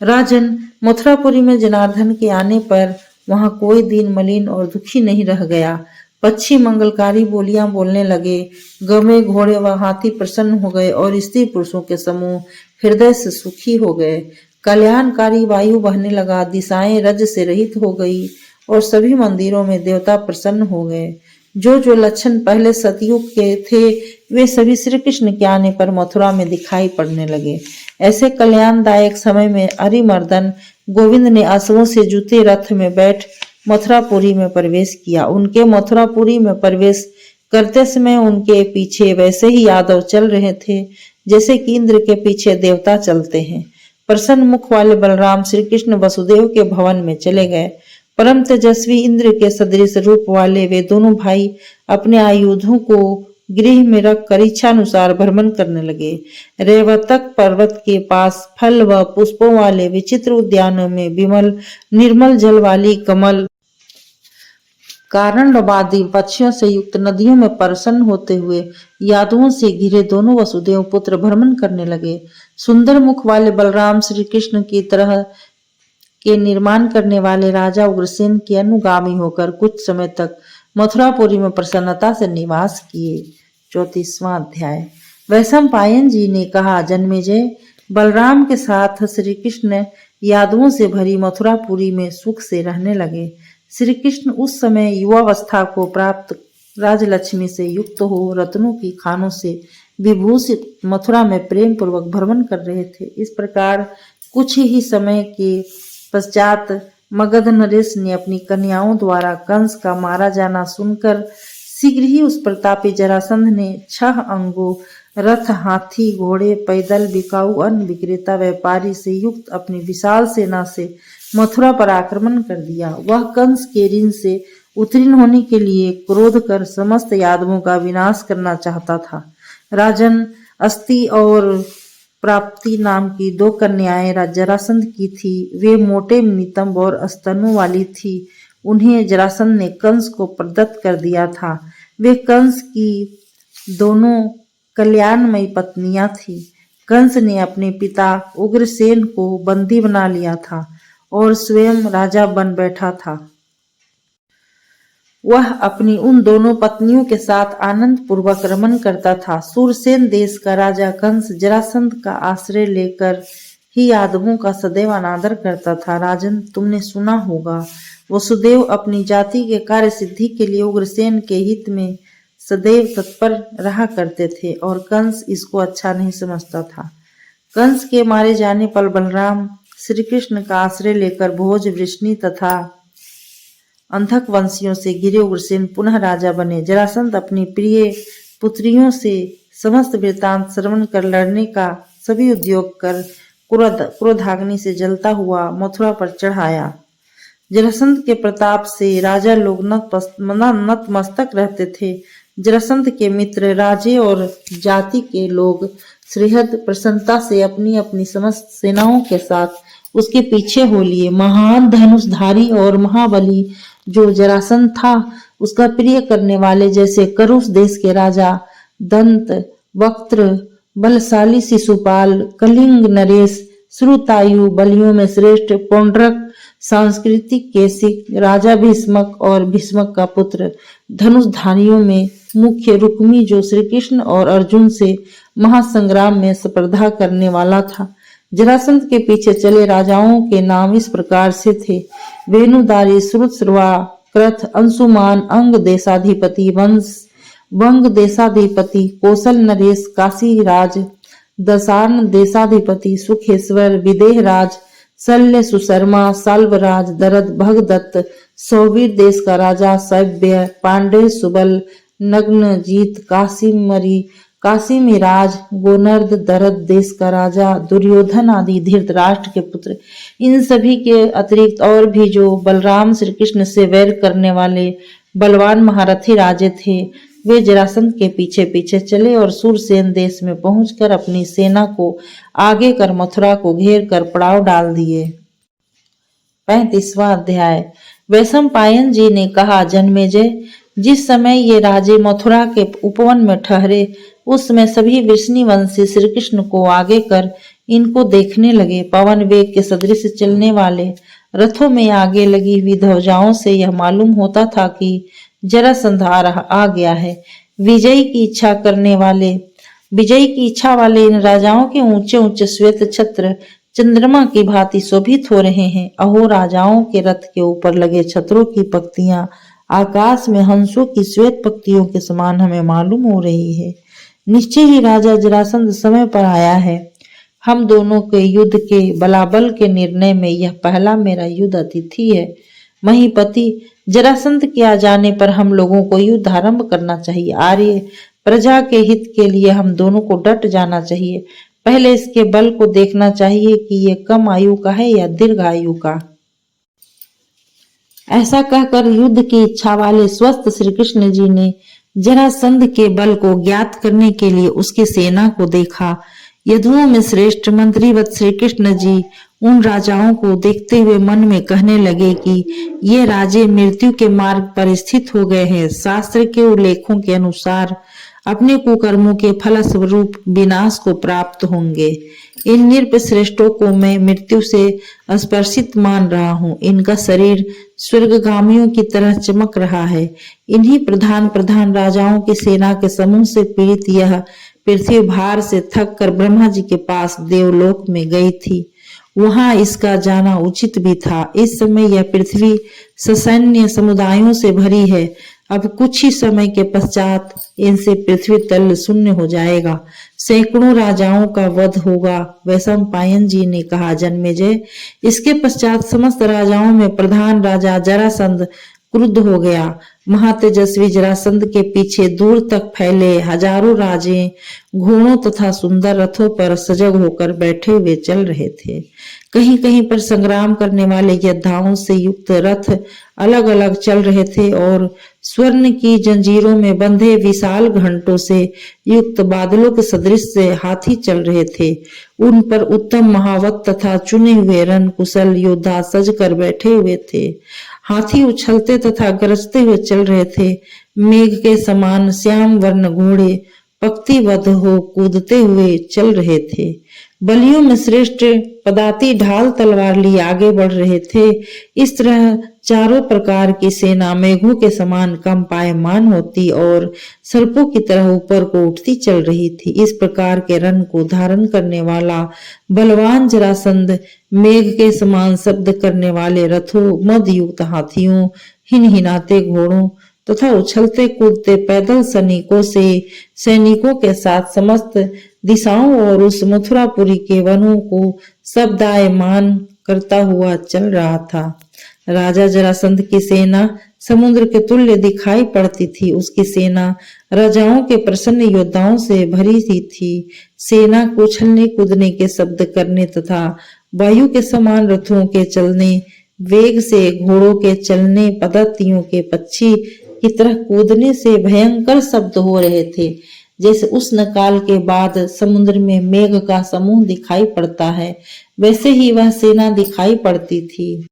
राजन, मथुरापुरी में जनार्दन के आने पर वहां कोई दीन मलिन और दुखी नहीं रह गया। पक्षी मंगलकारी बोलियां बोलने लगे। गवे, घोड़े व हाथी प्रसन्न हो गए और स्त्री पुरुषों के समूह हृदय से सुखी हो गए। कल्याणकारी वायु बहने लगा। दिशाएं रज से रहित हो गई और सभी मंदिरों में देवता प्रसन्न हो गए। जो लक्षण पहले सतयुग के थे वे सभी श्री कृष्ण के आने पर मथुरा में दिखाई पड़ने लगे। ऐसे कल्याणदायक समय में अरिमर्दन गोविंद ने अश्वों से जुते रथ में बैठ मथुरापुरी में प्रवेश किया। उनके मथुरापुरी में प्रवेश करते समय उनके पीछे वैसे ही यादव चल रहे थे जैसे कि इंद्र के पीछे देवता चलते हैं। प्रसन्न मुख वाले बलराम श्री कृष्ण वसुदेव के भवन में चले गए। परम तेजस्वी इंद्र के सदृश रूप वाले वे दोनों भाई अपने आयुधों को गृह में रख कर इच्छानुसार भ्रमण करने लगे। रेवतक पर्वत के पास फल व पुष्पों वाले विचित्र उद्यानों में विमल निर्मल जल वाली कमल कारणवादी पक्षियों से युक्त नदियों में प्रसन्न होते हुए यादवों से घिरे दोनों वसुदेव पुत्र भ्रमण करने लगे। सुंदर मुख वाले बलराम श्री कृष्ण की तरह के निर्माण करने वाले राजा उग्रसेन के अनुगामी होकर कुछ समय तक मथुरापुरी में प्रसन्नता से निवास किए। 34वां अध्याय। वैशंपायन जी ने कहा, जन्मेजय, बलराम के साथ श्री कृष्ण यादवों से भरी मथुरापुरी में सुख से रहने लगे। श्री कृष्ण उस समय युवावस्था को प्राप्त राजलक्ष्मी से युक्त हो रत्नों की खानों से विभूषित मथुरा में प्रेम पूर्वक भ्रमण कर रहे थे। इस प्रकार कुछ ही समय के पश्चात मगध नरेश ने अपनी कन्याओं द्वारा कंस का मारा जाना सुनकर शीघ्र ही उस प्रतापी जरासंध ने 6 अंगों रथ, हाथी, घोड़े, पैदल, बिकाऊ अन्न विक्रेता व्यापारी से युक्त अपनी विशाल सेना से मथुरा पर आक्रमण कर दिया। वह कंस के ऋण से उत्तीर्ण होने के लिए क्रोध कर समस्त यादवों का विनाश करना चाहता था। राजन, अस्ति और प्राप्ति नाम की 2 कन्याएं जरासंध की थी। वे मोटे, नितंब और स्तनों वाली थी। उन्हें जरासंध ने कंस को प्रदत्त कर दिया था। वे कंस की दोनों कल्याणमयी पत्नियां थीं। कंस ने अपने पिता उग्रसेन को बंदी बना लिया था और स्वयं राजा बन बैठा था। वह अपनी उन दोनों पत्नियों के साथ आनंद पूर्वक रमन करता था। सूरसेन देश का राजा कंस जरासंध का आश्रय लेकर ही आदमों का सदैव अनादर करता था। राजन, तुमने सुना होगा, वसुदेव अपनी जाति के कार्य सिद्धि के लिए उग्रसेन के हित में सदैव तत्पर रहा करते थे और कंस इसको अच्छा नहीं समझता था। कंस के मारे जाने पर बलराम श्री कृष्ण का आश्रय लेकर भोज, वृष्णि तथा अंधक वंशियों से घिरे उग्रसेन पुनः राजा बने। जरासंध अपनी प्रिय पुत्रियों से समस्त वृत्तांत श्रवण कर लड़ने का सभी उद्योग कर क्रोधाग्नि से जलता हुआ मथुरा पर चढ़ाया। जरासंध के प्रताप से राजा लोग नतमस्तक रहते थे। जरासंध के मित्र राजे और जाति के लोग श्रीहद प्रसन्नता से अपनी अपनी समस्त सेनाओं के साथ उसके पीछे हो लिए। महान धनुषधारी और महाबली जो जरासंध था, उसका प्रिय करने वाले जैसे करुष देश के राजा दंत वक्त्र, बलशाली शिशुपाल, कलिंग नरेश, श्रुतायु, बलियों में श्रेष्ठ पौंड्रक, सांस्कृतिक केसिक, राजा भीष्मक और भीष्मक का पुत्र, धनुषधारियों में मुख्य रुक्मी जो श्री कृष्ण और अर्जुन से महासंग्राम में स्पर्धा करने वाला था। जरासंध के पीछे चले राजाओं के नाम इस प्रकार से थे: वेणुदारी, श्रुतश्रवा, कृथ, अंशुमान, अंग देशाधिपति, वंग देशाधिपति, कौशल नरेश, काशीराज, दशार्ण देशाधिपति, सुखेश्वर, विदेहराज, शल्य, सुशर्मा, साल्वराज, दरद, भगदत्त, सौवीर देश का राजा सव्य, पांडे, सुबल, नग्नजीत, काशीमिराज, गोनर्द, दरद देश का राजा दुर्योधन आदि धृतराष्ट्र के पुत्र। इन सभी के अतिरिक्त और भी जो बलराम श्री कृष्ण से वैर करने वाले बलवान महारथी राजे थे, वे जरासंध के पीछे पीछे चले और सूरसेन देश में पहुंचकर अपनी सेना को आगे कर मथुरा को घेर कर पड़ाव डाल दिए। 35वां अध्याय। वैशंपायन जी ने कहा, जन्मेजय, जिस समय ये राजे मथुरा के उपवन में ठहरे, उस समय सभी वृष्णिवंशी श्री कृष्ण को आगे कर इनको देखने लगे। पवन वेग के सदृश चलने वाले रथों में आगे लगी हुई ध्वजाओं से यह मालूम होता था कि जरासंध आ गया है। विजय की इच्छा वाले इन राजाओं के ऊंचे ऊंचे श्वेत छत्र चंद्रमा की भांति शोभित हो रहे हैं। अहो, राजाओं के रथ के ऊपर लगे छत्रों की पंक्तियां आकाश में हंसों की श्वेत पंक्तियों के समान हमें मालूम हो रही है। निश्चय ही राजा जरासंध समय पर आया है। हम दोनों के युद्ध के बलाबल के निर्णय में यह पहला मेरा युद्ध अतिथि है। महीपति, जरासंध के आ जाने पर हम लोगों को युद्ध आरंभ करना चाहिए। आर्य प्रजा के हित के लिए हम दोनों को डट जाना चाहिए। पहले इसके बल को देखना चाहिए कि ये कम आयु का है या दीर्घ आयु का। ऐसा कहकर युद्ध की इच्छा वाले स्वस्थ श्री कृष्ण जी ने जरासंध के बल को ज्ञात करने के लिए उसकी सेना को देखा। यदुओं में श्रेष्ठ मंत्रीवत श्री कृष्ण जी उन राजाओं को देखते हुए मन में कहने लगे कि ये राजे मृत्यु के मार्ग पर स्थित हो गए हैं। शास्त्र के उल्लेखों के अनुसार अपने कुकर्मों के फलस्वरूप विनाश को प्राप्त होंगे। इन नृप श्रेष्ठों को मैं मृत्यु से स्पर्शित मान रहा हूँ। इनका शरीर स्वर्गगामियों की तरह चमक रहा है। इन्हीं प्रधान राजाओं की सेना के समूह से पीड़ित यह पृथ्वी भार से थक कर ब्रह्मा जी के पास देवलोक में गई थी। वहां इसका जाना उचित भी था। इस समय यह पृथ्वी ससैन्य समुदायों से भरी है। अब कुछ ही समय के पश्चात इनसे पृथ्वी तल शून्य हो जाएगा। सैकड़ों राजाओं का वध होगा। वैशंपायन जी ने कहा, जन्मेजय, इसके पश्चात समस्त राजाओं में प्रधान राजा जरासंध क्रुद्ध हो गया। महातेजस्वी जरासंध के पीछे दूर तक फैले हजारों राजे घोड़ों तथा सुंदर रथों पर सजग होकर बैठे हुए चल रहे थे। कहीं कहीं पर संग्राम करने वाले योद्धाओं से युक्त रथ अलग अलग चल रहे थे और स्वर्ण की जंजीरों में बंधे विशाल घंटों से युक्त बादलों के सदृश से हाथी चल रहे थे। उन पर उत्तम महावत तथा चुने हुए रण कुशल योद्धा सज कर बैठे हुए थे। हाथी उछलते तथा गरजते हुए चल रहे थे। मेघ के समान श्याम वर्ण घोड़े पंक्तिबद्ध हो कूदते हुए चल रहे थे। बलियों में श्रेष्ठ पदाती ढाल तलवार लिए आगे बढ़ रहे थे। इस तरह चारों प्रकार की सेना मेघों के समान कंपायमान होती और सर्पों की तरह ऊपर को उठती चल रही थी। इस प्रकार के रण को धारण करने वाला बलवान जरासंध, मेघ के समान शब्द करने वाले रथों, मद युक्त हाथियों, हिनहिनाते घोड़ों तथा उछलते कूदते पैदल सैनिकों के साथ समस्त दिशाओं और उस मथुरापुरी के वनों को शब्दायमान करता हुआ चल रहा था। राजा जरासंध की सेना समुद्र के तुल्य दिखाई पड़ती थी। उसकी सेना राजाओं के प्रसन्न योद्धाओं से भरी सी थी। सेना को उछलने कूदने के शब्द करने तथा वायु के समान रथों के चलने, वेग से घोड़ों के चलने, पदातियों के पक्षी की तरह कूदने से भयंकर शब्द हो रहे थे। जैसे उष्ण काल के बाद समुद्र में मेघ का समूह दिखाई पड़ता है, वैसे ही वह सेना दिखाई पड़ती थी।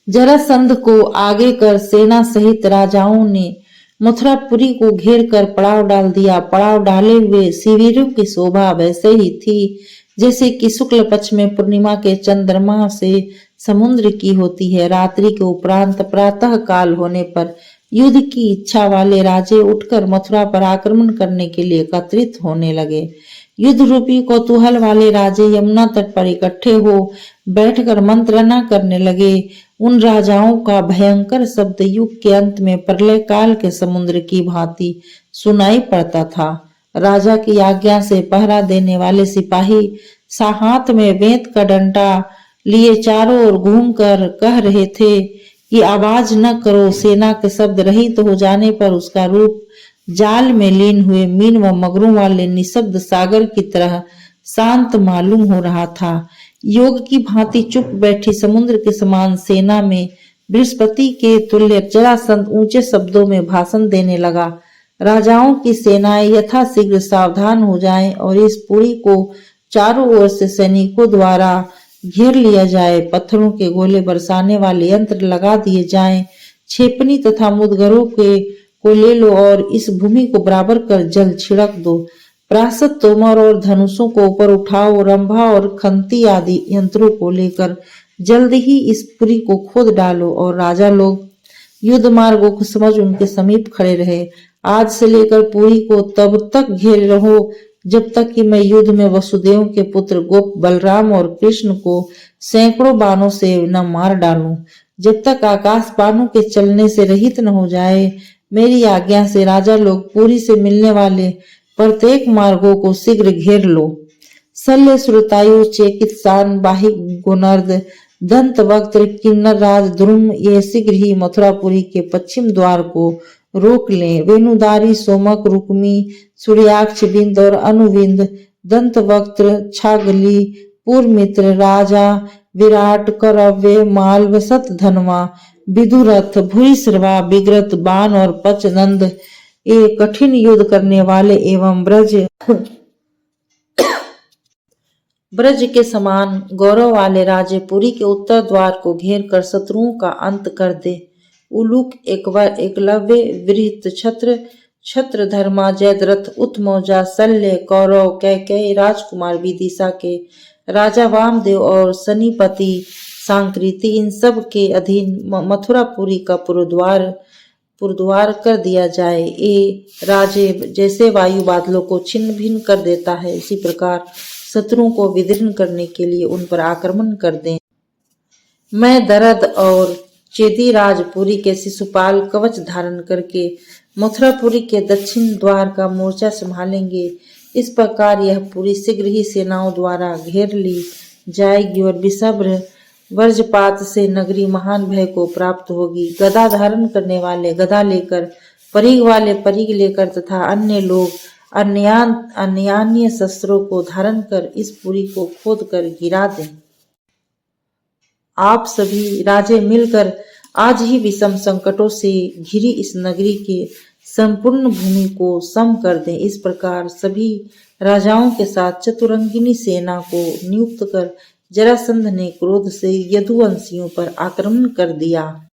जरासंध को आगे कर सेना सहित राजाओं ने मथुरापुरी को घेर कर पड़ाव डाल दिया। पड़ाव डाले हुए शिविरों की शोभा वैसे ही थी जैसे कि शुक्ल पक्ष में पूर्णिमा के चंद्रमा से समुद्र की होती है। रात्रि के उपरांत प्रातः काल होने पर युद्ध की इच्छा वाले राजे उठकर मथुरा पर आक्रमण करने के लिए एकत्रित होने लगे। युद्ध रूपी कौतूहल वाले राजे यमुना तट पर इकट्ठे हो बैठकर मंत्रणा करने लगे। उन राजाओं का भयंकर शब्द युग के अंत में प्रलय काल के समुद्र की भांति सुनाई पड़ता था। राजा की आज्ञा से पहरा देने वाले सिपाही हाथ में बेंत का डंडा लिए चारों ओर घूमकर कह रहे थे कि आवाज न करो। सेना के शब्द रहित हो जाने पर उसका रूप जाल में लीन हुए मीन व मगरों वाले निशब्द सागर की तरह शांत मालूम हो रहा था। योग की भांति चुप बैठी समुद्र के समान सेना में बृहस्पति के तुल्य जरासंध ऊंचे शब्दों में भाषण देने लगा। राजाओं की सेनाएं यथाशीघ्र सावधान हो जाएं और इस पुरी को चारों ओर से सैनिकों द्वारा घेर लिया जाए। पत्थरों के गोले बरसाने वाले यंत्र लगा दिए जाएं। छेपनी तथा मुदगरों को ले लो और इस भूमि को बराबर कर जल छिड़क दो। प्रासद, तोमर और धनुषों को ऊपर उठाओ। रंभा और खंती आदि यंत्रों को लेकर जल्द ही इस पुरी को खोद डालो। और राजा लोग युद्ध मार्गों को समझ उनके समीप खड़े रहे। आज से लेकर पुरी को तब तक घेरे रहो जब तक कि मैं युद्ध में वसुदेव के पुत्र गोप बलराम और कृष्ण को सैकड़ों बाणों से न मार डालूं। जब तक आकाश बाणों के चलने से रहित न हो जाए, मेरी आज्ञा से राजा लोग पुरी से मिलने वाले प्रत्येक मार्गों को शीघ्र घेर लो। शल्य, श्रुतायु, चेकित, सान, बाहिक, गोनर्द, दंत वक्त्र, किन्नर राज, द्रुम ये शीघ्र ही मथुरापुरी के पश्चिम द्वार को रोक लें। वेणुदारी, सोमक, रुक्मी, सूर्याक्ष, बिंद और अनुविंद, दंत वक्त्र, छागली, पूर्वमित्र, राजा, विराट, करव्य, मालव, सत धनवा, विदुरथ, भूरिश्रवा, विग्रत, बाण और पचनंद ये कठिन युद्ध करने वाले एवं ब्रज के समान गौरव वाले राजे पुरी के उत्तर द्वार को घेर कर शत्रुओं का अंत कर दे। उलूक, एकलव्य, वृहत, छत्रधर्मा, जयद्रथ, उत्मौजा, शल्य, कौरव, कैकेयी, राजकुमार विदिशा के राजा वामदेव और शनिपति सांकृति इन सब के अधीन मथुरापुरी का पुरद्वार कर दिया जाए। ये राजे जैसे वायु बादलों को छिन्न भिन्न कर देता है, इसी प्रकार शत्रुओं को विदीर्ण करने के लिए उन पर आक्रमण कर दें। मैं दरद और चेदी राजपुरी के शिशुपाल कवच धारण करके मथुरापुरी के दक्षिण द्वार का मोर्चा संभालेंगे। इस प्रकार यह पुरी शीघ्र ही सेनाओं द्वारा घेर ली जाएगी और विषभ्र वज्रपात से नगरी महान भय को प्राप्त होगी। गदा धारण करने वाले गदा लेकर, परिघ वाले परिघ लेकर तथा अन्य लोग अन्यान्य शस्त्रों को धारण कर इस पुरी को खोद कर गिरा दें। आप सभी राजे मिलकर आज ही विषम संकटों से घिरी इस नगरी के संपूर्ण भूमि को सम कर दें। इस प्रकार सभी राजाओं के साथ चतुरंगिनी सेना को नियुक्त कर जरासंध ने क्रोध से यदुवंशियों पर आक्रमण कर दिया।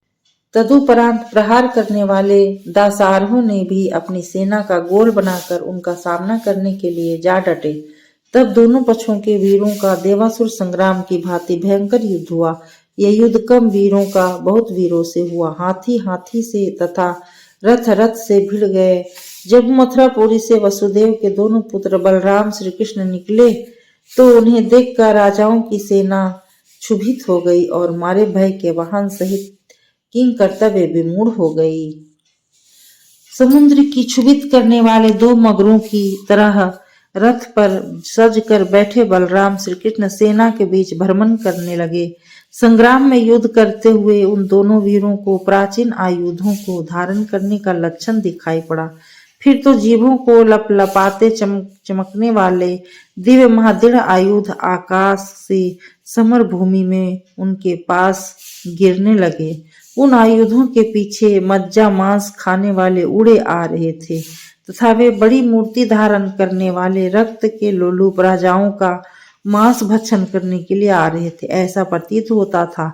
तदुपरांत प्रहार करने वाले दासारों ने भी अपनी सेना का गोल बनाकर उनका सामना करने के लिए जा डटे। तब दोनों पक्षों के वीरों का देवासुर संग्राम की भांति भयंकर युद्ध हुआ। यह युद्ध कम वीरों का बहुत वीरों से हुआ। हाथी हाथी से तथा रथ रथ से भिड़ गए। जब मथुरापुरी से वसुदेव के दोनों पुत्र बलराम श्री कृष्ण निकले तो उन्हें देखकर राजाओं की सेना क्षुभित हो गई और मारे भय के वाहन सहित किंग कर्तव्य विमूढ़ हो गई। समुद्र की क्षुभित करने वाले दो मगरों की तरह रथ पर सज कर बैठे बलराम श्री कृष्ण सेना के बीच भ्रमण करने लगे। संग्राम में युद्ध करते हुए उन दोनों वीरों को प्राचीन आयुधों को धारण करने का लक्षण दिखाई पड़ा। फिर तो जीभों को लपलपाते चमकने वाले दिव्य महादृढ़ आयुध आकाश से समर भूमि में उनके पास गिरने लगे। उन आयुधों के पीछे मज्जा मांस खाने वाले उड़े आ रहे थे तथा वे बड़ी मूर्ति धारण करने वाले रक्त के लोलुप राजाओं का मांस भक्षण करने के लिए आ रहे थे। ऐसा प्रतीत होता था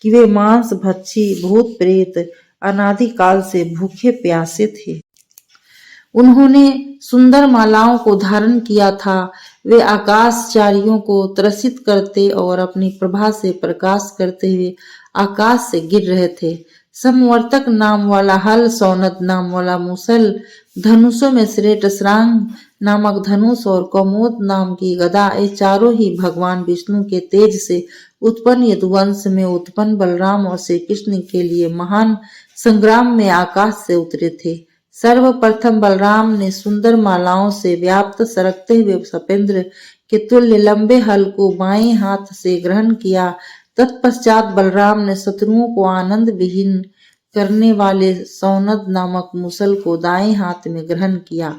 कि वे मांस भक्षी भूत प्रेत अनादिकाल से भूखे प्यासे थे। उन्होंने सुंदर मालाओं को धारण किया था। वे आकाशचारियों को त्रसित करते और अपनी प्रभा से प्रकाश करते हुए आकाश से गिर रहे थे। समवर्तक नाम वाला हल, सौनद नाम वाला मुसल, धनुषों में श्रेष्ठ श्रांग नामक धनुष और कौमोद नाम की गदा, ये चारों ही भगवान विष्णु के तेज से उत्पन्न यदुवंश में उत्पन्न बलराम और श्री कृष्ण के लिए महान संग्राम में आकाश से उतरे थे। सर्वप्रथम बलराम ने सुंदर मालाओं से व्याप्त सरकते हुए सपेंद्र के तुल्य लंबे हल को बाएं हाथ से ग्रहण किया। तत्पश्चात बलराम ने शत्रुओं को आनंद विहीन करने वाले सौनद नामक मुसल को दाएं हाथ में ग्रहण किया।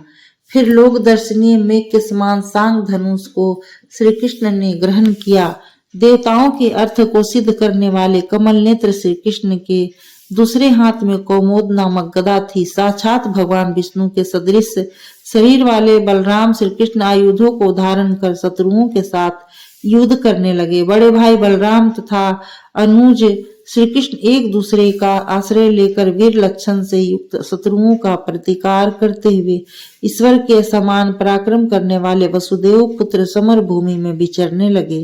फिर लोक दर्शनीय मेघ के समान सांग धनुष को श्री कृष्ण ने ग्रहण किया। देवताओं के अर्थ को सिद्ध करने वाले कमल नेत्र श्री कृष्ण के दूसरे हाथ में कौमोद नामक गदा थी। साक्षात भगवान विष्णु के सदृश शरीर वाले बलराम श्री कृष्ण आयुधों को धारण कर शत्रुओं के साथ युद्ध करने लगे। बड़े भाई बलराम तथा अनुज श्री कृष्ण एक दूसरे का आश्रय लेकर वीर लक्षण से युक्त शत्रुओं का प्रतिकार करते हुए ईश्वर के समान पराक्रम करने वाले वसुदेव पुत्र समर भूमि में विचरने लगे।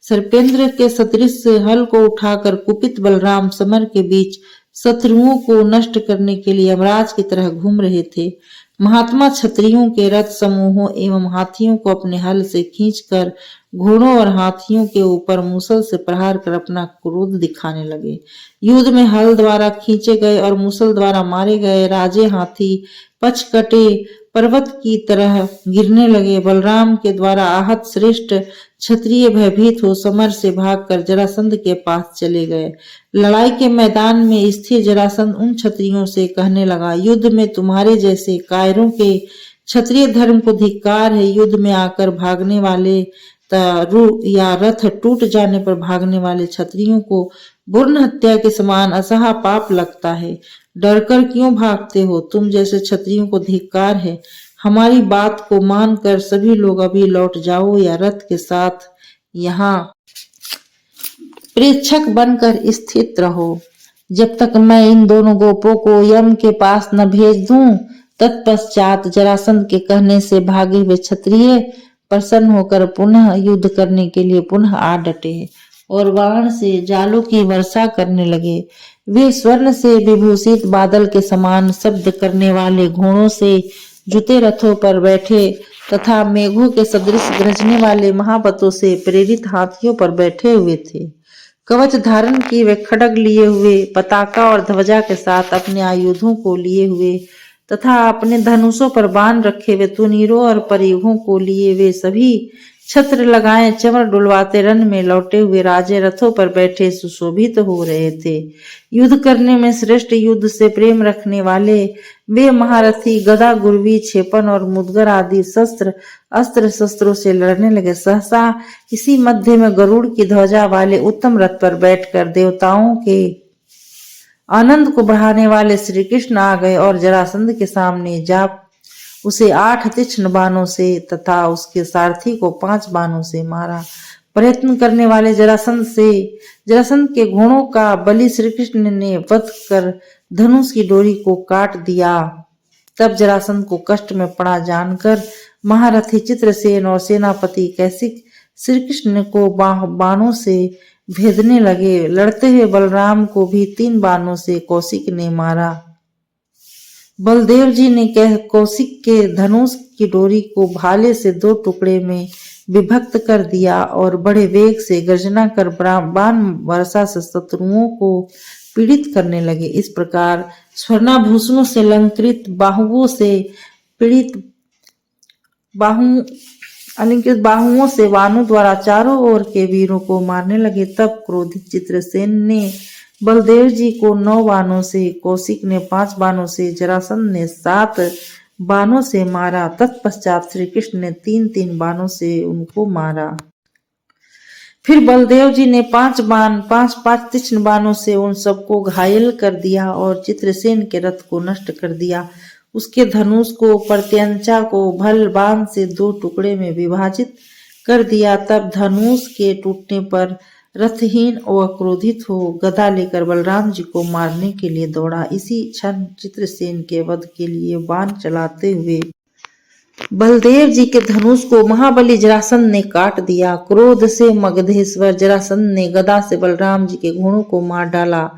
सर्पेंद्र के सदृश हल को उठाकर कुपित बलराम समर के बीच शत्रुओं को नष्ट करने के लिए यमराज की तरह घूम रहे थे। महात्मा क्षत्रियों के रथ समूहों एवं हाथियों को अपने हल से खींचकर घोड़ों और हाथियों के ऊपर मूसल से प्रहार कर अपना क्रोध दिखाने लगे। युद्ध में हल द्वारा खींचे गए और मूसल द्वारा मारे गए राजे हाथी पचकटे पर्वत की तरह गिरने लगे। बलराम के द्वारा आहत श्रेष्ठ क्षत्रिय भयभीत हो समर से भागकर जरासंध के पास चले गए। लड़ाई के मैदान में स्थिर जरासंध उन क्षत्रियों से कहने लगा, युद्ध में तुम्हारे जैसे कायरों के क्षत्रिय धर्म को धिक्कार है। युद्ध में आकर भागने वाले या रथ टूट जाने पर भागने वाले क्षत्रियों को भ्रूण हत्या के समान असहा पाप लगता है। डरकर क्यों भागते हो? तुम जैसे क्षत्रियों को धिक्कार है। हमारी बात को मानकर सभी लोग अभी लौट जाओ या रथ के साथ यहाँ प्रेक्षक बनकर स्थित रहो जब तक मैं इन दोनों गोपों को यम के पास न भेज दूं। तत्पश्चात जरासंध के कहने से भागे हुए क्षत्रिय प्रसन्न होकर पुनः युद्ध करने के लिए पुनः आ डटे और बाण से जालों की वर्षा करने लगे। वे स्वर्ण से विभूषित बादल के समान शब्द करने वाले घोड़ों से जुते रथों पर बैठे तथा मेघों के सदृश गरजने वाले महाबतों से प्रेरित हाथियों पर बैठे हुए थे। कवच धारण किए वे खड्ग लिए हुए, पताका और ध्वजा के साथ अपने आयुधों को लिए हुए तथा अपने धनुषों पर बाण रखे हुए तुनीरों और परिघों को लिए वे सभी छत्र लगाए चमर डुलवाते रन में लौटे हुए राजे रथों पर बैठे सुशोभित हो रहे थे। युद्ध करने में श्रेष्ठ युद्ध से प्रेम रखने वाले वे महारथी गदा, गुरवी, क्षेपण और मुदगर आदि अस्त्र शस्त्रों से लड़ने लगे। सहसा इसी मध्य में गरुड़ की ध्वजा वाले उत्तम रथ पर बैठकर देवताओं के आनंद को बढ़ाने वाले श्री कृष्ण आ गए और जरासंध के सामने जा उसे 8 तीक्ष्ण बाणों से तथा उसके सारथी को 5 बाणों से मारा। प्रयत्न करने वाले जरासंध के घोड़ों का बलि श्री कृष्ण ने वध कर धनुष की डोरी को काट दिया। तब जरासंध को कष्ट में पड़ा जानकर महारथी चित्रसेन और सेनापति कैसिक श्री कृष्ण को बाणों से भेदने लगे। लड़ते हुए बलराम को भी 3 बाणों से कौशिक ने मारा। बलदेव जी ने कौशिक के धनुष की डोरी को भाले से 2 टुकड़े में विभक्त कर दिया और बड़े वेग से गर्जना कर बाण वर्षा से शत्रुओं को पीड़ित करने लगे। इस प्रकार स्वर्णाभूषणों से अलंकृत बाहुओं से पीड़ित अलंकृत बाहुओं से वानों द्वारा चारों ओर के वीरों को मारने लगे। तब क्रोधित चित्रसेन ने बलदेव जी को 9 बाणों से, कौशिक ने 5 बाणों से, जरासंध ने 7 बाणों से मारा। तत्पश्चात श्री कृष्ण ने 3-3 बाणों से उनको मारा। फिर बलदेव जी ने 5 तीक्ष्ण बाणों से उन सबको घायल कर दिया और चित्रसेन के रथ को नष्ट कर दिया। उसके धनुष को, प्रत्यंचा को भल बाण से 2 टुकड़े में विभाजित कर दिया। तब धनुष के टूटने पर रथहीन और क्रोधित हो गदा लेकर बलराम जी को मारने के लिए दौड़ा। इसी क्षण चित्रसेन के वध के लिए बाण चलाते हुए बलदेव जी के धनुष को महाबली जरासंध ने काट दिया। क्रोध से मगधेश्वर जरासंध ने गदा से बलराम जी के घोड़ों को मार डाला।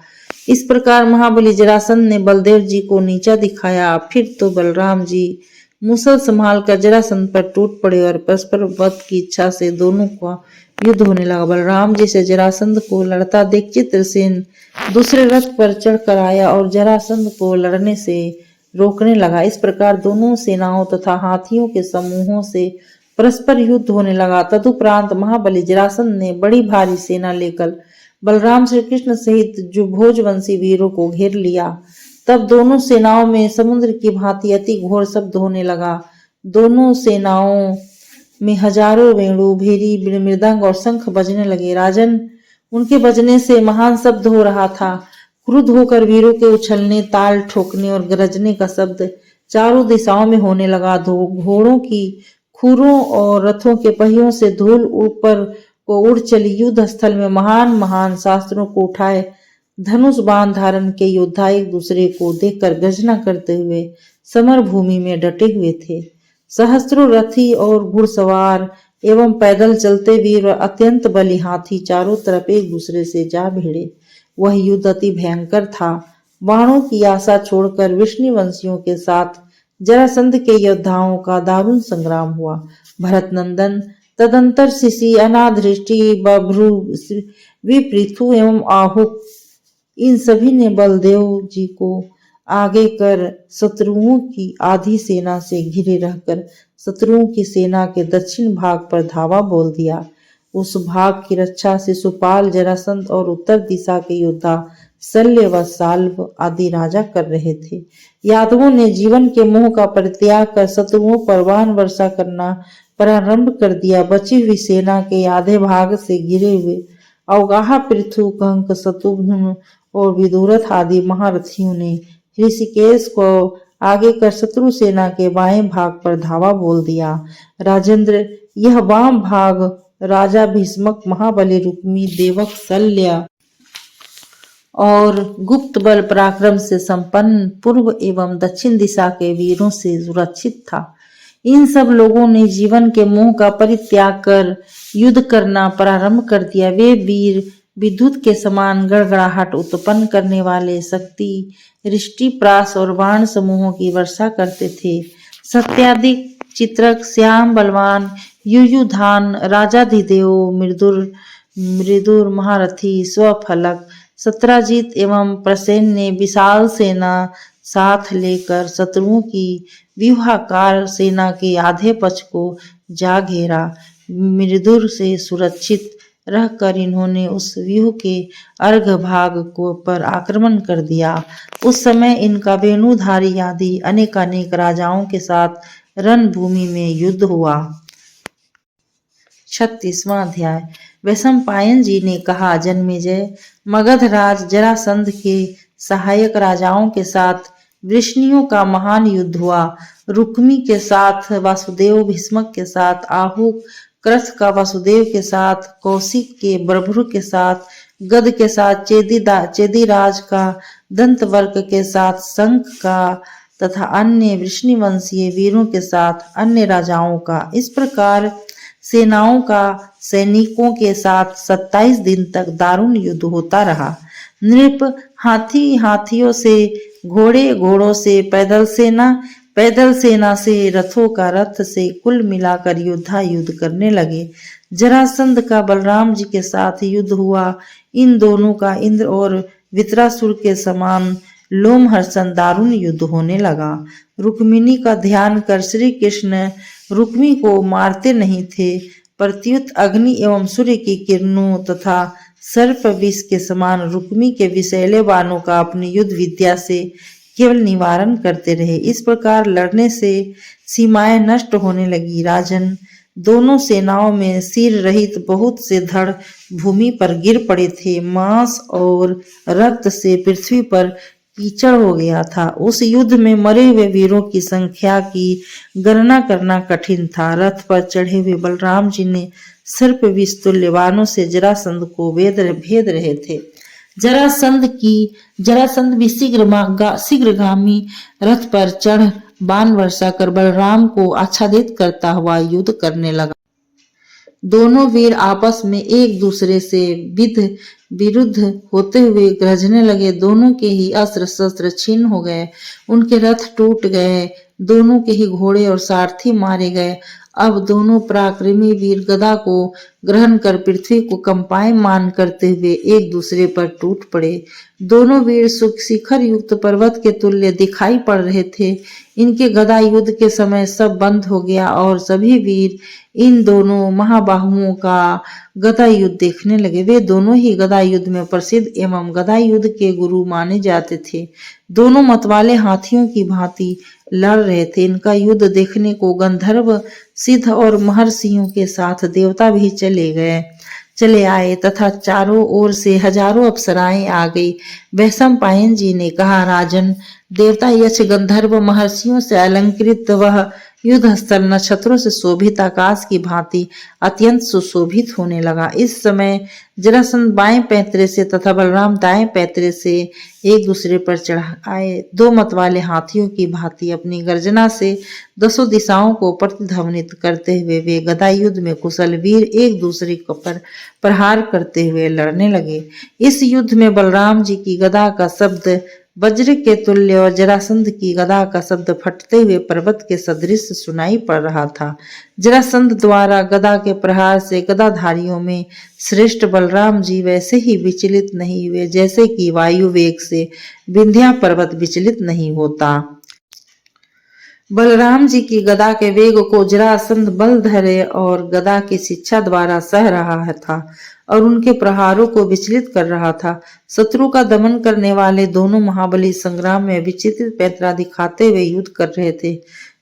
इस प्रकार महाबली जरासंध ने बलदेव जी को नीचा दिखाया। फिर तो बलराम जी मूसल संभाल कर जरासंध पर टूट पड़े और परस्पर वध की इच्छा से दोनों का युद्ध होने लगा। बलराम जी से जरासंध को लड़ता देख चित्रसेन दूसरे रथ पर चढ़कर आया और जरासंध को लड़ने से रोकने लगा। इस प्रकार दोनों सेनाओं तथा हाथियों के समूहों से परस्पर युद्ध होने लगा। तदुपरांत महाबली जरासंध ने बड़ी भारी सेना लेकर बलराम श्री कृष्ण सहित जो भोजवंशी वीरों को घेर लिया। तब दोनों सेनाओं में समुद्र की भांति अति घोर शब्द होने लगा। दोनों सेनाओं में हजारों वेणु, भेरी, मृदंग और शंख बजने लगे। राजन, उनके बजने से महान शब्द हो रहा था। क्रुद्ध होकर वीरों के उछलने, ताल ठोकने और गरजने का शब्द चारों दिशाओं में होने लगा। घोड़ों की खुरों और रथों के पहियों से धूल ऊपर को उड़ चली। युद्ध स्थल में महान महान शास्त्रों को उठाए धनुष बाण धारण के योद्धा एक दूसरे को देखकर गर्जना करते हुए समर भूमि में डटे हुए थे। सहस्त्रों रथी और घुड़सवार एवं पैदल चलते वीर और अत्यंत बली हाथी चारों तरफ एक दूसरे से जा भिड़े। वह युद्ध अति भयंकर था। बाणों की आशा छोड़कर विष्णुवंशियों के साथ जरासंध के योद्धाओं का दारुण संग्राम हुआ। भरत नंदन, तदंतर शिशि, अनादृष्टि, बभ्रु, विपृथु एवं आहुक, इन सभी ने बलदेव जी को आगे कर शत्रुओं की आधी सेना से घिरे रहकर शत्रुओं की सेना के दक्षिण भाग पर धावा बोल दिया। उस भाग की रक्षा शिशुपाल, जरासंध और उत्तर दिशा के योद्धा शल्य व साल्व आदि राजा कर रहे थे। यादवों ने जीवन के मोह का परित्याग कर शत्रुओं पर बाण वर्षा करना प्रारंभ कर दिया। बची हुई सेना के आधे भाग से घिरे हुए अवगाहा, पृथु, कंक, शत्रुघ्न और विदुरथ आदि महारथियों ने ऋषिकेश को आगे कर शत्रु सेना के बाएं भाग पर धावा बोल दिया। राजेंद्र, यह वाम भाग राजा भीष्मक, महाबली रुक्मी, देवक, शल्य और गुप्त बल पराक्रम से संपन्न पूर्व एवं दक्षिण दिशा के वीरों से सुरक्षित था। इन सब लोगों ने जीवन के मोह का परित्याग कर युद्ध करना प्रारंभ कर दिया। वे वीर विद्युत के समान गड़गड़ाहट उत्पन्न करने वाले शक्ति, रिष्टि, प्रास और बाण समूहों की वर्षा करते थे। सत्यादिक, चित्रक, श्याम, बलवान, युयुधान, राजाधिदेव, मृदुर महारथी, स्वफलक, सत्राजित एवं प्रसेन ने विशाल सेना साथ लेकर शत्रुओं की व्यूहाकार सेना के आधे पक्ष को जा घेरा। मृदुर से सुरक्षित रहकर इन्होंने उस व्यूह के अर्घ भाग को पर आक्रमण कर दिया। उस समय इनका वेणुधारी आदि अनेकानेक राजाओं के साथ रणभूमि में युद्ध हुआ। 36वां अध्याय। वैशंपायन जी ने कहा, जन्मेजय, मगधराज जरासंध के सहायक राजाओं के साथ वृष्णियों का महान युद्ध हुआ। रुक्मी के साथ वासुदेव, भीष्मक के साथ आहुक, क्रथ का वासुदेव के साथ, कौशिक के बभ्रु के साथ, गद के साथ चेदीराज का, दंतवर्क के साथ शंख का तथा अन्य वृष्णिवंशीय वीरों के साथ अन्य राजाओं का। इस प्रकार सेनाओं का सैनिकों के साथ 27 दिन तक दारुण युद्ध होता रहा। नृप हाथियों से, घोड़े घोड़ों से, पैदल सेना से, रथों का रथ से, कुल मिलाकर योद्धा युद्ध करने लगे। जरासंध का बलराम जी के साथ युद्ध हुआ। इन दोनों का इंद्र और वित्रासुर के समान लोमहर्षण दारुण युद्ध होने लगा। रुक्मिणी का ध्यान कर श्री कृष्ण रुक्मी को मारते नहीं थे, प्रत्युत अग्नि एवं सूर्य की किरणों तथा सर्प विष के समान रुक्मी के विषैले बाणों का अपनी युद्ध विद्या से केवल निवारण करते रहे। इस प्रकार लड़ने से सीमाएं नष्ट होने लगी। राजन, दोनों सेनाओं में सिर रहित बहुत से धड़ भूमि पर गिर पड़े थे। मांस और रक्त से पृथ्वी पर कीचड़ हो गया था। उस युद्ध में मरे हुए वीरों की संख्या की गणना करना कठिन था। रथ पर चढ़े हुए बलराम जी ने सर्प विष तुल्य बाणों से जरासंध को भेद रहे थे। जरासंध भी शीघ्रगामी रथ पर चढ़ बाण वर्षा कर बलराम को आच्छादित करता हुआ युद्ध करने लगा। दोनों वीर आपस में एक दूसरे से विरुद्ध होते हुए गरजने लगे। दोनों के ही अस्त्र शस्त्र छीन हो गए, उनके रथ टूट गए, दोनों के ही घोड़े और सारथी मारे गए। अब दोनों पराक्रमी वीर गदा को ग्रहण कर पृथ्वी को कंपायमान करते हुए एक दूसरे पर टूट पड़े। दोनों वीर शिखर युक्त पर्वत के तुल्य दिखाई पड़ रहे थे। इनके गदा युद्ध के समय सब बंद हो गया और सभी वीर इन दोनों महाबाहुओं का गदा युद्ध देखने लगे। वे दोनों ही गदा युद्ध में प्रसिद्ध एवं गदा युद्ध के गुरु माने जाते थे। दोनों मतवाले हाथियों की भांति लड़ रहे थे। इनका युद्ध देखने को गंधर्व, सिद्ध और महर्षियों के साथ देवता भी चले आए तथा चारों ओर से हजारों अप्सराएं आ गई। वैशंपायन जी ने कहा, राजन, देवता यक्ष गंधर्व महर्षियों से अलंकृत वह युद्ध स्थल नक्षत्रों से शोभित आकाश की भांति अत्यंत सुशोभित होने लगा। इस समय जरासंध बाएं पैतरे से तथा बलराम दाएं पैतरे से एक दूसरे पर चढ़ आए। दो मतवाले हाथियों की भांति अपनी गर्जना से दसों दिशाओं को प्रतिध्वनित करते हुए वे गदा युद्ध में कुशल वीर एक दूसरे पर प्रहार करते हुए लड़ने लगे। इस युद्ध में बलराम जी की गदा का शब्द वज्र के तुल्य और जरासंध की गदा का शब्द फटते हुए पर्वत के सदृश सुनाई पड़ रहा था। जरासंध द्वारा गदा के प्रहार से गदाधारियों में श्रेष्ठ बलराम जी वैसे ही विचलित नहीं हुए जैसे कि वायु वेग से विंध्या पर्वत विचलित नहीं होता। बलराम जी की गदा के वेग को जरासंध बल धैर्य और गदा की शिक्षा द्वारा सह रहा था और उनके प्रहारों को विचलित कर रहा था। शत्रु का दमन करने वाले दोनों महाबली संग्राम में विचित्र पैतरा दिखाते हुए युद्ध कर रहे थे।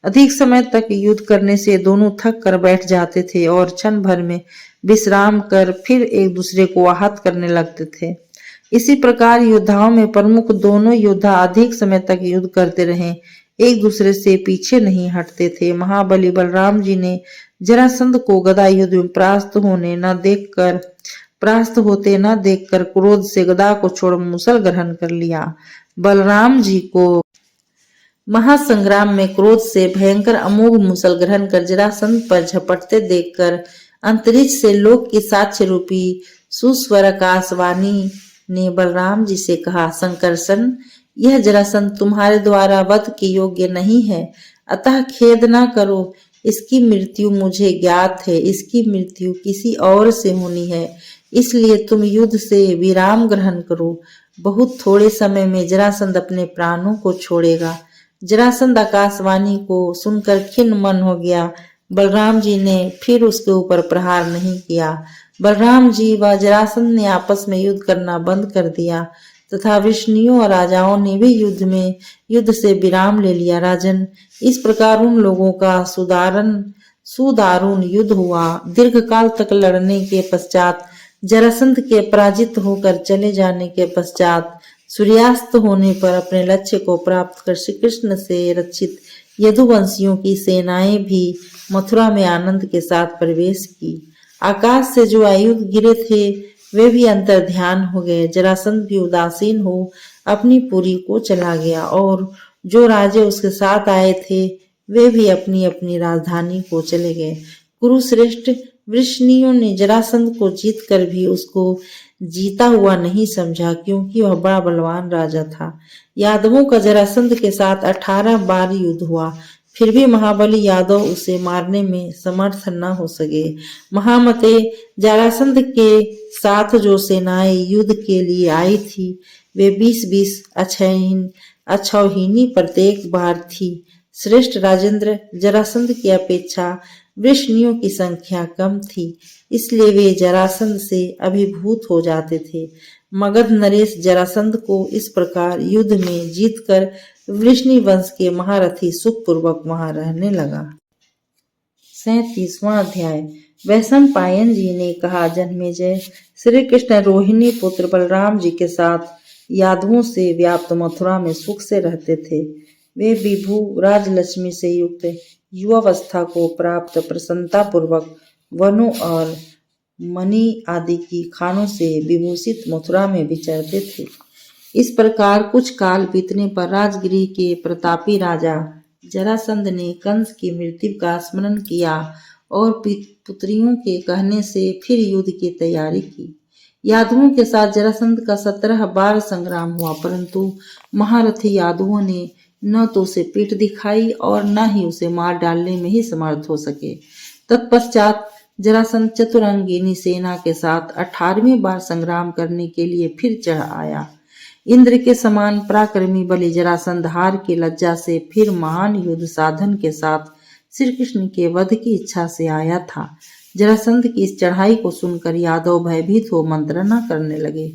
अधिक समय तक युद्ध करने से दोनों थक कर बैठ जाते थे और क्षण भर में विश्राम कर फिर एक दूसरे को आहत करने लगते थे। इसी प्रकार योद्धाओं में प्रमुख दोनों योद्धा अधिक समय तक युद्ध करते रहे, एक दूसरे से पीछे नहीं हटते थे। महाबली बलराम जी ने जरासंध को गदा युद्ध में परास्त होते न देखकर क्रोध से गदा को छोड़ मुसल ग्रहण कर लिया। बलराम जी को महासंग्राम में क्रोध से भयंकर अमोघ मुसल ग्रहण कर जरासंध पर झपटते देखकर अंतरिक्ष से लोक की साक्ष्य रूपी सुस्वर आकाशवाणी ने बलराम जी से कहा, संकर्षण, यह जरासंध तुम्हारे द्वारा वध के योग्य नहीं है, अतः खेद न करो। इसकी मृत्यु मुझे ज्ञात है, इसकी मृत्यु किसी और से होनी है, इसलिए तुम युद्ध से विराम ग्रहण करो। बहुत थोड़े समय में जरासंध अपने प्राणों को छोड़ेगा। जरासंध आकाशवाणी को सुनकर खिन्न मन हो गया। बलराम जी ने फिर उसके ऊपर प्रहार नहीं किया। बलराम जी व जरासंध ने आपस में युद्ध करना बंद कर दिया तथा वृष्णियों और राजाओं ने भी युद्ध से विराम ले लिया। राजन, इस प्रकार उन लोगों का सुदारुण युद्ध हुआ। दीर्घकाल तक लड़ने के पश्चात जरासंध के पराजित होकर चले जाने के पश्चात सूर्यास्त होने पर अपने लक्ष्य को प्राप्त कर श्री कृष्ण से रक्षित यदुवंशियों की सेनाएं भी मथुरा में आनंद के साथ प्रवेश की। आकाश से जो आयुध गिरे थे वे भी अंतर ध्यान हो गए। जरासंध भी उदासीन हो अपनी पुरी को चला गया और जो राजे उसके साथ आए थे वे भी अपनी अपनी राजधानी को चले गए। कुरुश्रेष्ठ, वृष्णियों ने जरासंध को जीत कर भी उसको जीता हुआ नहीं समझा, क्योंकि वह बड़ा बलवान राजा था। यादवों का जरासंध के साथ 18 बार युद्ध हुआ, फिर भी महाबली यादव उसे मारने में समर्थ न हो सके। महामते, जरासंध के साथ जो सेनाएं युद्ध के लिए आई थी वे 20-20 अक्षौहिणी प्रत्येक बार थी। श्रेष्ठ राजेंद्र, जरासंध की अपेक्षा वृष्णियों की संख्या कम थी, इसलिए वे जरासंध से अभिभूत हो जाते थे। मगध नरेश जरासंध को इस प्रकार युद्ध में जीतकर वृष्णि वंश के महारथी सुखपूर्वक वहां रहने लगा। 37वां अध्याय। वैशंपायन जी ने कहा, जन्मेजय, श्री कृष्ण रोहिणी पुत्र बलराम जी के साथ यादवों से व्याप्त मथुरा में सुख से रहते थे। वे विभु राजलक्ष्मी से युक्त युवावस्था को प्राप्त प्रसन्नता पूर्वक वनों और मणि आदि की खानों से विभूषित मथुरा में विचरते थे। इस प्रकार कुछ काल बीतने पर राजगिरी के प्रतापी राजा जरासंध ने कंस की मृत्यु का स्मरण किया और पुत्रियों के कहने से फिर युद्ध की तैयारी की। यादवों के साथ जरासंध का 17 बार संग्राम हुआ, परंतु महारथी यादवों ने न तो उसे पीठ दिखाई और न ही उसे मार डालने में ही समर्थ हो सके। तत्पश्चात जरासंध चतुरंगिनी सेना के साथ 18वीं बार संग्राम करने के लिए फिर चढ़ आया। इंद्र के समान पराक्रमी बलि जरासंध हार की लज्जा से फिर महान युद्ध साधन के साथ श्री कृष्ण के वध की इच्छा से आया था। जरासंध की इस चढ़ाई को सुनकर यादव भयभीत हो मंत्रणा करने लगे।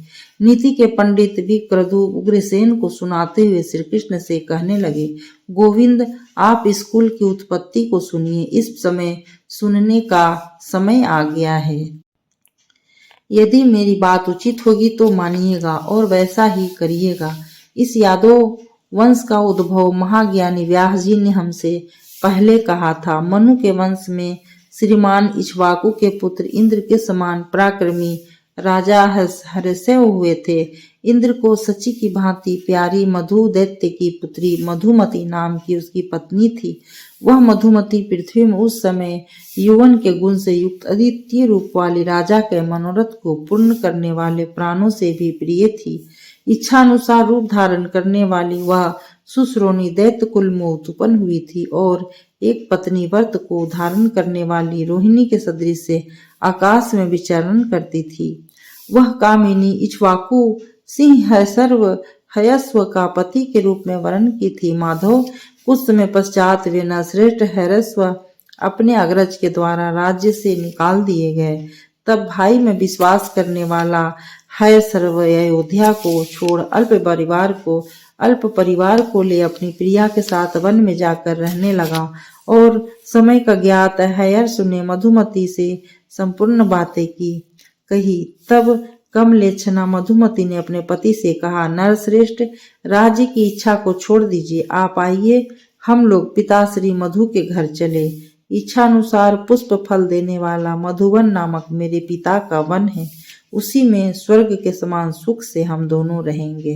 नीति के पंडित विक्रधु उग्रसेन को सुनाते हुए श्री कृष्ण से कहने लगे, गोविंद, आप इस कुल की उत्पत्ति को सुनिए। इस समय सुनने का समय आ गया है। यदि मेरी बात उचित होगी तो मानिएगा और वैसा ही करिएगा। इस यादव वंश का उद्भव महाज्ञानी व्यास जी ने हमसे पहले कहा था। मनु के वंश में श्रीमान इक्ष्वाकु के पुत्र इंद्र के समान पराक्रमी राजा हर्षय हुए थे। इंद्र को सची की भांति प्यारी मधु दैत्य की पुत्री मधुमती नाम की उसकी पत्नी थी। वह मधुमती पृथ्वी में उस समय यौवन के गुण से युक्त अद्वितीय रूप वाली राजा के मनोरथ को पूर्ण करने वाले प्राणों से भी प्रिय थी। इच्छानुसार रूप धारण करने वाली वह सुश्रोणी दैत्य कुल में उत्पन्न हुई थी और एक पत्नी व्रत को धारण करने वाली रोहिणी के सदृश से आकाश में विचरण करती थी। वह कामिनी इक्ष्वाकु सिंह हयस्व का पति के रूप में वर्ण की थी। माधव, कुछ समय पश्चात वे नरश्रेष्ठ हयस्व अपने अग्रज के द्वारा राज्य से निकाल दिए गए। तब भाई में विश्वास करने वाला हयसर्व अयोध्या को छोड़ अल्प परिवार को ले अपनी प्रिया के साथ वन में जाकर रहने लगा और समय का ज्ञात हयर्ष ने मधुमती से संपूर्ण बातें कही। तब कमलेच्छना मधुमती ने अपने पति से कहा, नरश्रेष्ठ, राज्य की इच्छा को छोड़ दीजिए। आप आइए, हम लोग पिताश्री मधु के घर चले। इच्छानुसार पुष्प फल देने वाला मधुवन नामक मेरे पिता का वन है। उसी में स्वर्ग के समान सुख से हम दोनों रहेंगे।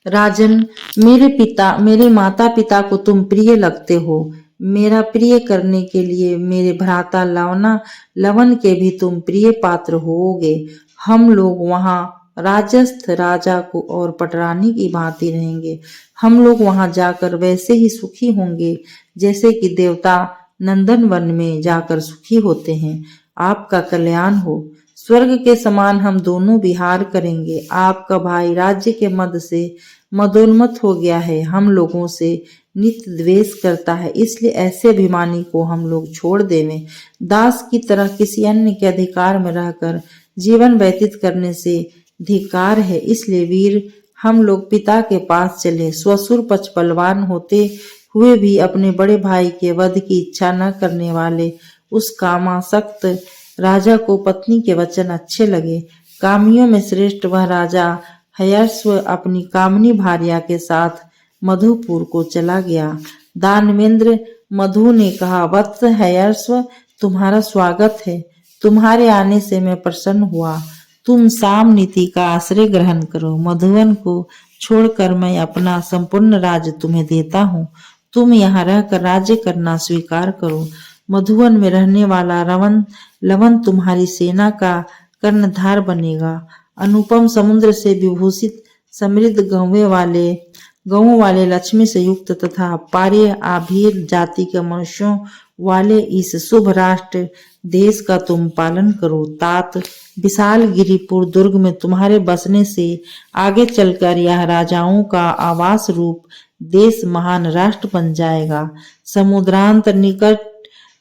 राजन, मेरे माता पिता को तुम प्रिय लगते हो। मेरा प्रिय करने के लिए मेरे भ्राता लवन के भी तुम प्रिय पात्र होगे। हम लोग वहां राजस्थ राजा को और पटरानी की भांति रहेंगे। हम लोग वहां जाकर वैसे ही सुखी होंगे जैसे कि देवता नंदन वन में जाकर सुखी होते हैं। आपका कल्याण हो। स्वर्ग के समान हम दोनों विहार करेंगे। आपका भाई राज्य के मद से मदोन्मत्त हो गया है, हम लोगों से नित्य द्वेष करता है, इसलिए ऐसे अभिमानी को हम लोग छोड़ देवें। दास की तरह किसी अन्य के अधिकार में रहकर जीवन व्यतीत करने से धिक्कार है। इसलिए वीर, हम लोग पिता के पास चले। स्वसुर पक्ष बलवान होते हुए भी अपने बड़े भाई के वध की इच्छा न करने वाले उस कामासक्त राजा को पत्नी के वचन अच्छे लगे। कामियों में श्रेष्ठ वह राजा हयस्व अपनी कामनी भार्या के साथ मधुपुर को चला गया। दानवेंद्र मधु ने कहा, वत्स हयस्व, तुम्हारा स्वागत है। तुम्हारे आने से मैं प्रसन्न हुआ। तुम साम नीति का आश्रय ग्रहण करो। मधुवन को छोड़कर मैं अपना संपूर्ण राज्य तुम्हें देता हूँ। तुम यहाँ रहकर राज्य करना स्वीकार करो। मधुवन में रहने वाला लवन तुम्हारी सेना का कर्णधार बनेगा। अनुपम समुद्र से विभूषित समृद्ध गौों वाले लक्ष्मी से युक्त तथा पार्य आभीर जाति के मनुष्यों वाले इस शुभ राष्ट्र देश का तुम पालन करो। तात विशाल गिरिपुर दुर्ग में तुम्हारे बसने से आगे चलकर यह राजाओं का आवास रूप देश महान राष्ट्र बन जाएगा। समुद्रांत निकट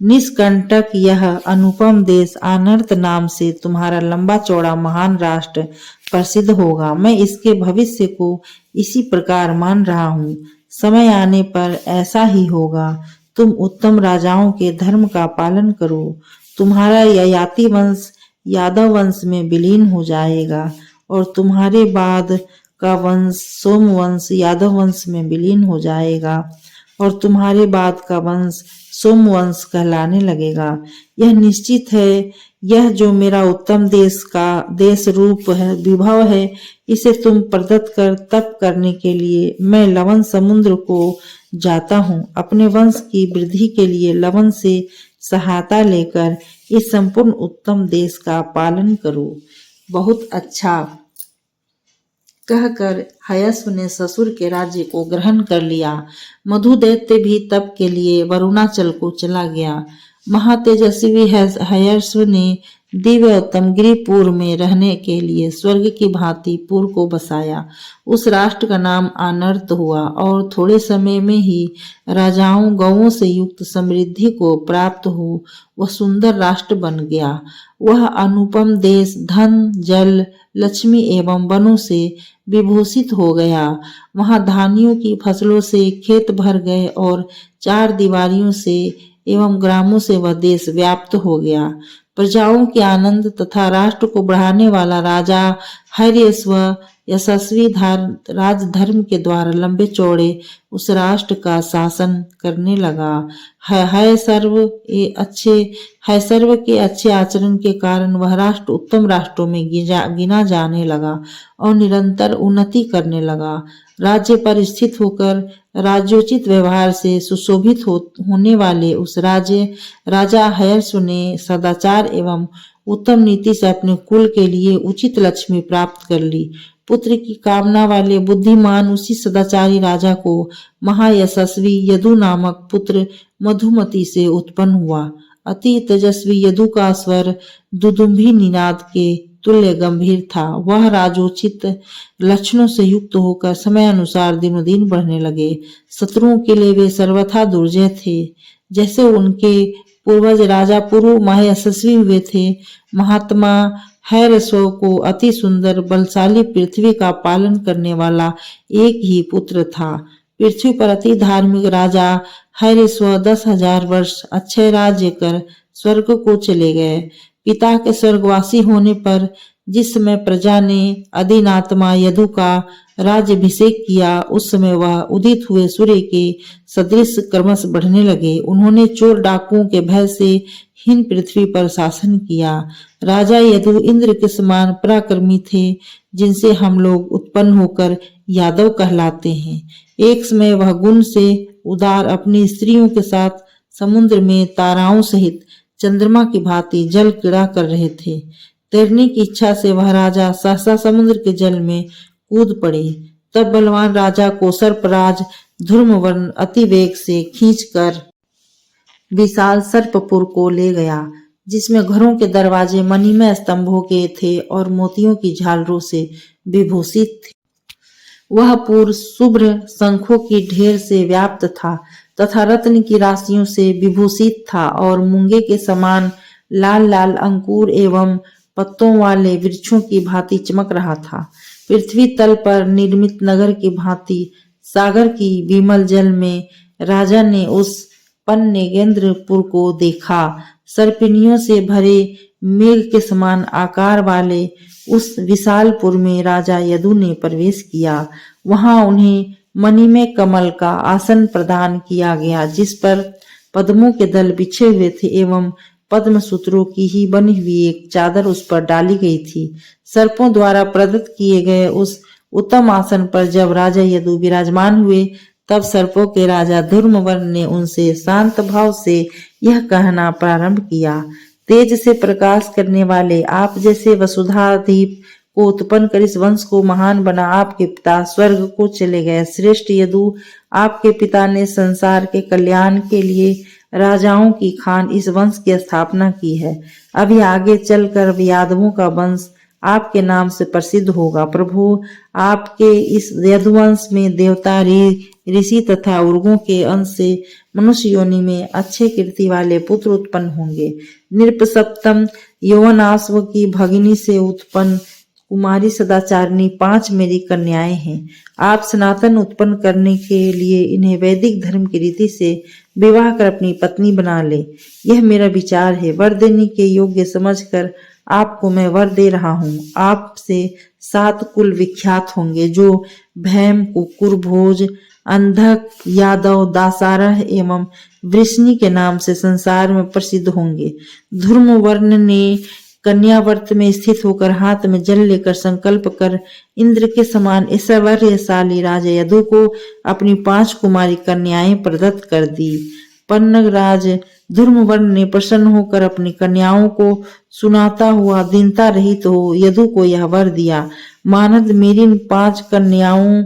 निष्कंटक यह अनुपम देश अनर्त नाम से तुम्हारा लंबा चौड़ा महान राष्ट्र प्रसिद्ध होगा। मैं इसके भविष्य को इसी प्रकार मान रहा हूँ। समय आने पर ऐसा ही होगा। तुम उत्तम राजाओं के धर्म का पालन करो। तुम्हारा ययाति वंश यादव वंश में विलीन हो जाएगा और तुम्हारे बाद का वंश सोमवंश यादव वंश में विलीन हो जाएगा और तुम्हारे बाद का वंश सोमवंश कहलाने लगेगा। यह निश्चित है। यह जो मेरा उत्तम देश रूप है विभव है, इसे तुम प्रदत्त कर तप करने के लिए मैं लवन समुद्र को जाता हूँ। अपने वंश की वृद्धि के लिए लवन से सहायता लेकर इस संपूर्ण उत्तम देश का पालन करो। बहुत अच्छा कहकर हयस्व ने ससुर के राज्य को ग्रहण कर लिया। मधु दैत्य भी तप के लिए वरुणाचल को चला गया। महातेजस्वी हयस्व ने दिव्य उत्तम गिरिपुर में रहने के लिए स्वर्ग की भांति पुर को बसाया। उस राष्ट्र का नाम अनर्त हुआ और थोड़े समय में ही राजाओं गौों से युक्त समृद्धि को प्राप्त हो वह सुंदर राष्ट्र बन गया। वह अनुपम देश धन जल लक्ष्मी एवं वनों से विभूषित हो गया। वहां धान्यों की फसलों से खेत भर गए और चार दीवारियों से एवं ग्रामों से वह देश व्याप्त हो गया। प्रजाओं के आनंद तथा राष्ट्र को बढ़ाने वाला राजा हर्यस्व यशस्वी राजधर्म के द्वारा लंबे चौड़े उस राष्ट्र का शासन करने लगा। है सर्व के अच्छे आचरण के कारण वह राष्ट्र उत्तम राष्ट्रों में गिना जाने लगा और निरंतर उन्नति करने लगा। राज्य पर स्थित होकर राज्योचित व्यवहार से सुशोभित होने वाले उस राजा हर्यस्व ने सदाचार एवं उत्तम नीति से अपने कुल के लिए उचित लक्ष्मी प्राप्त कर ली। पुत्र की कामना वाले बुद्धिमान उसी सदाचारी राजा को महायशस्वी यदु नामक पुत्र मधुमती से उत्पन्न हुआ। अति तेजस्वी यदु का स्वर दुदुम्भी निनाद के तुल्य गंभीर था। वह राजोचित लक्षणों से युक्त होकर समय अनुसार दिनों दिन बढ़ने लगे। शत्रुओं के लिए वे सर्वथा दुर्जय थे। जैसे उनके पूर्वज राजा पुरु महायशस्वी हुए थे, महात्मा हर्यस्व को अति सुंदर बलशाली पृथ्वी का पालन करने वाला एक ही पुत्र था। पृथ्वी पर अति धार्मिक राजा हर्यस्व 10,000 वर्ष अच्छे राज्य कर स्वर्ग को चले गए। पिता के स्वर्गवासी होने पर जिस समय प्रजा ने अधीनात्मा यदु का राज्याभिषेक किया, उस समय वह उदित हुए सूर्य के सदृश क्रमश बढ़ने लगे। उन्होंने चोर डाकुओं के भय से हीन पृथ्वी पर शासन किया। राजा यदु इंद्र के समान पराक्रमी थे, जिनसे हम लोग उत्पन्न होकर यादव कहलाते हैं। एक समय वह गुण से उदार अपनी स्त्रियों के साथ समुद्र में ताराओं सहित चंद्रमा की भांति जल क्रीड़ा कर रहे थे। तैरने की इच्छा से वह राजा सहसा समुद्र के जल में कूद पड़े। तब बलवान राजा को सर्पराज धूम्रवर्ण अति वेग से खींचकर विशाल सर्पपुर को ले गया, जिसमें घरों के दरवाजे मणिमय स्तंभों के थे और मोतियों की झालरों से विभूषित थे। वह पुर शुभ्र शंखों की ढेर से व्याप्त था तथा रत्न की राशियों से विभूषित था और मूंगे के समान लाल लाल अंकुर एवं पत्तों वाले वृक्षों की भांति चमक रहा था। पृथ्वी तल पर निर्मित नगर की भांति सागर की विमल जल में राजा ने उस पन्नेगेंद्रपुर को देखा। सर्पिनियों से भरे मेघ के समान आकार वाले उस विशालपुर में राजा यदु ने प्रवेश किया। वहां उन्हें मणिमय कमल का आसन प्रदान किया गया, जिस पर पद्मों के दल बिछे हुए थे एवं पद्म सूत्रों की ही बनी हुई एक चादर उस पर डाली गई थी। सर्पों द्वारा प्रदत्त किए गए उस उत्तम आसन पर जब राजा यदु विराजमान हुए, तब सर्पों के राजा धूम्रवर्ण ने उनसे शांत भाव से यह कहना प्रारंभ किया, तेज से प्रकाश करने वाले आप जैसे वसुधाधीप को उत्पन्न कर इस वंश को महान बना आपके पिता स्वर्ग को चले गए। श्रेष्ठ यदु, आपके पिता ने संसार के कल्याण के लिए राजाओं की खान इस वंश की स्थापना की है। अभी आगे चलकर यादवों का वंश आपके नाम से प्रसिद्ध होगा। प्रभु, आपके इस यदुवंश में देवता, ऋषि तथा उर्गों के अंश से मनुष्य योनि में अच्छे कीर्ति वाले पुत्र उत्पन्न होंगे। नृपसप्तम यौवनाश्व की भगिनी से उत्पन्न कुमारी सदाचारिणी 5 मेरी कन्याएं हैं। आप सनातन उत्पन्न करने के लिए इन्हें वैदिक धर्म की रीति से विवाह कर अपनी पत्नी बना ले, यह मेरा विचार है। वर देने के योग्य समझकर आपको मैं वर दे रहा हूँ। आपसे 7 कुल विख्यात होंगे, जो भैम, कुकुर, भोज, अंधक, यादव, दासारह एवं वृष्णि के नाम से संसार में प्रसिद्ध होंगे। धूम्रवर्ण ने कन्यावर्त में स्थित होकर हाथ में जल लेकर संकल्प कर इंद्र के समान ऐश्वर्यशाली राजा यदु को अपनी 5 कुमारी कन्याएं प्रदत्त कर दी। पन्नगराज धूम्रवर्ण ने प्रसन्न होकर अपनी कन्याओं को सुनाता हुआ दीनता रहित हो यदु को यह वर दिया, मानद मेरी 5 कन्याओं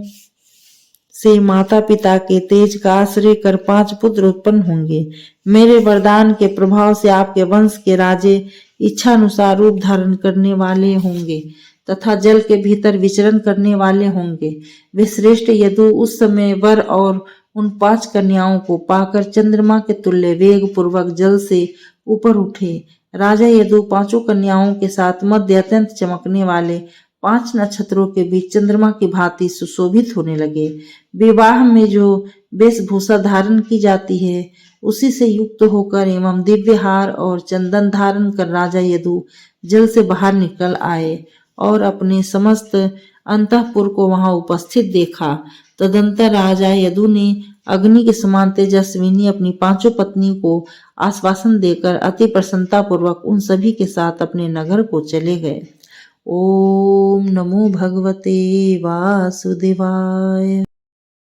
से माता पिता के तेज का आश्रय कर 5 पुत्र उत्पन्न होंगे। मेरे वरदान के प्रभाव से आपके वंश के राजे इच्छा अनुसार रूप धारण करने वाले होंगे तथा जल के भीतर विचरण करने वाले होंगे। वे श्रेष्ठ यदु उस समय वर और उन 5 कन्याओं को पाकर चंद्रमा के तुल्य वेग पूर्वक जल से ऊपर उठे। राजा यदु 5 कन्याओं के साथ मध्य अत्यंत चमकने वाले 5 नक्षत्रों के बीच चंद्रमा की भांति सुशोभित होने लगे। विवाह में जो वेशभूषा धारण की जाती है उसी से युक्त होकर एवं दिव्य हार और चंदन धारण कर राजा यदु जल से बाहर निकल आए और अपने समस्त अंतःपुर को वहां उपस्थित देखा। तदंतर राजा यदु ने अग्नि के समान तेजस्विनी अपनी 5 पत्नी को आश्वासन देकर अति प्रसन्नता पूर्वक उन सभी के साथ अपने नगर को चले गए। ओम नमो भगवते वासुदेवाय।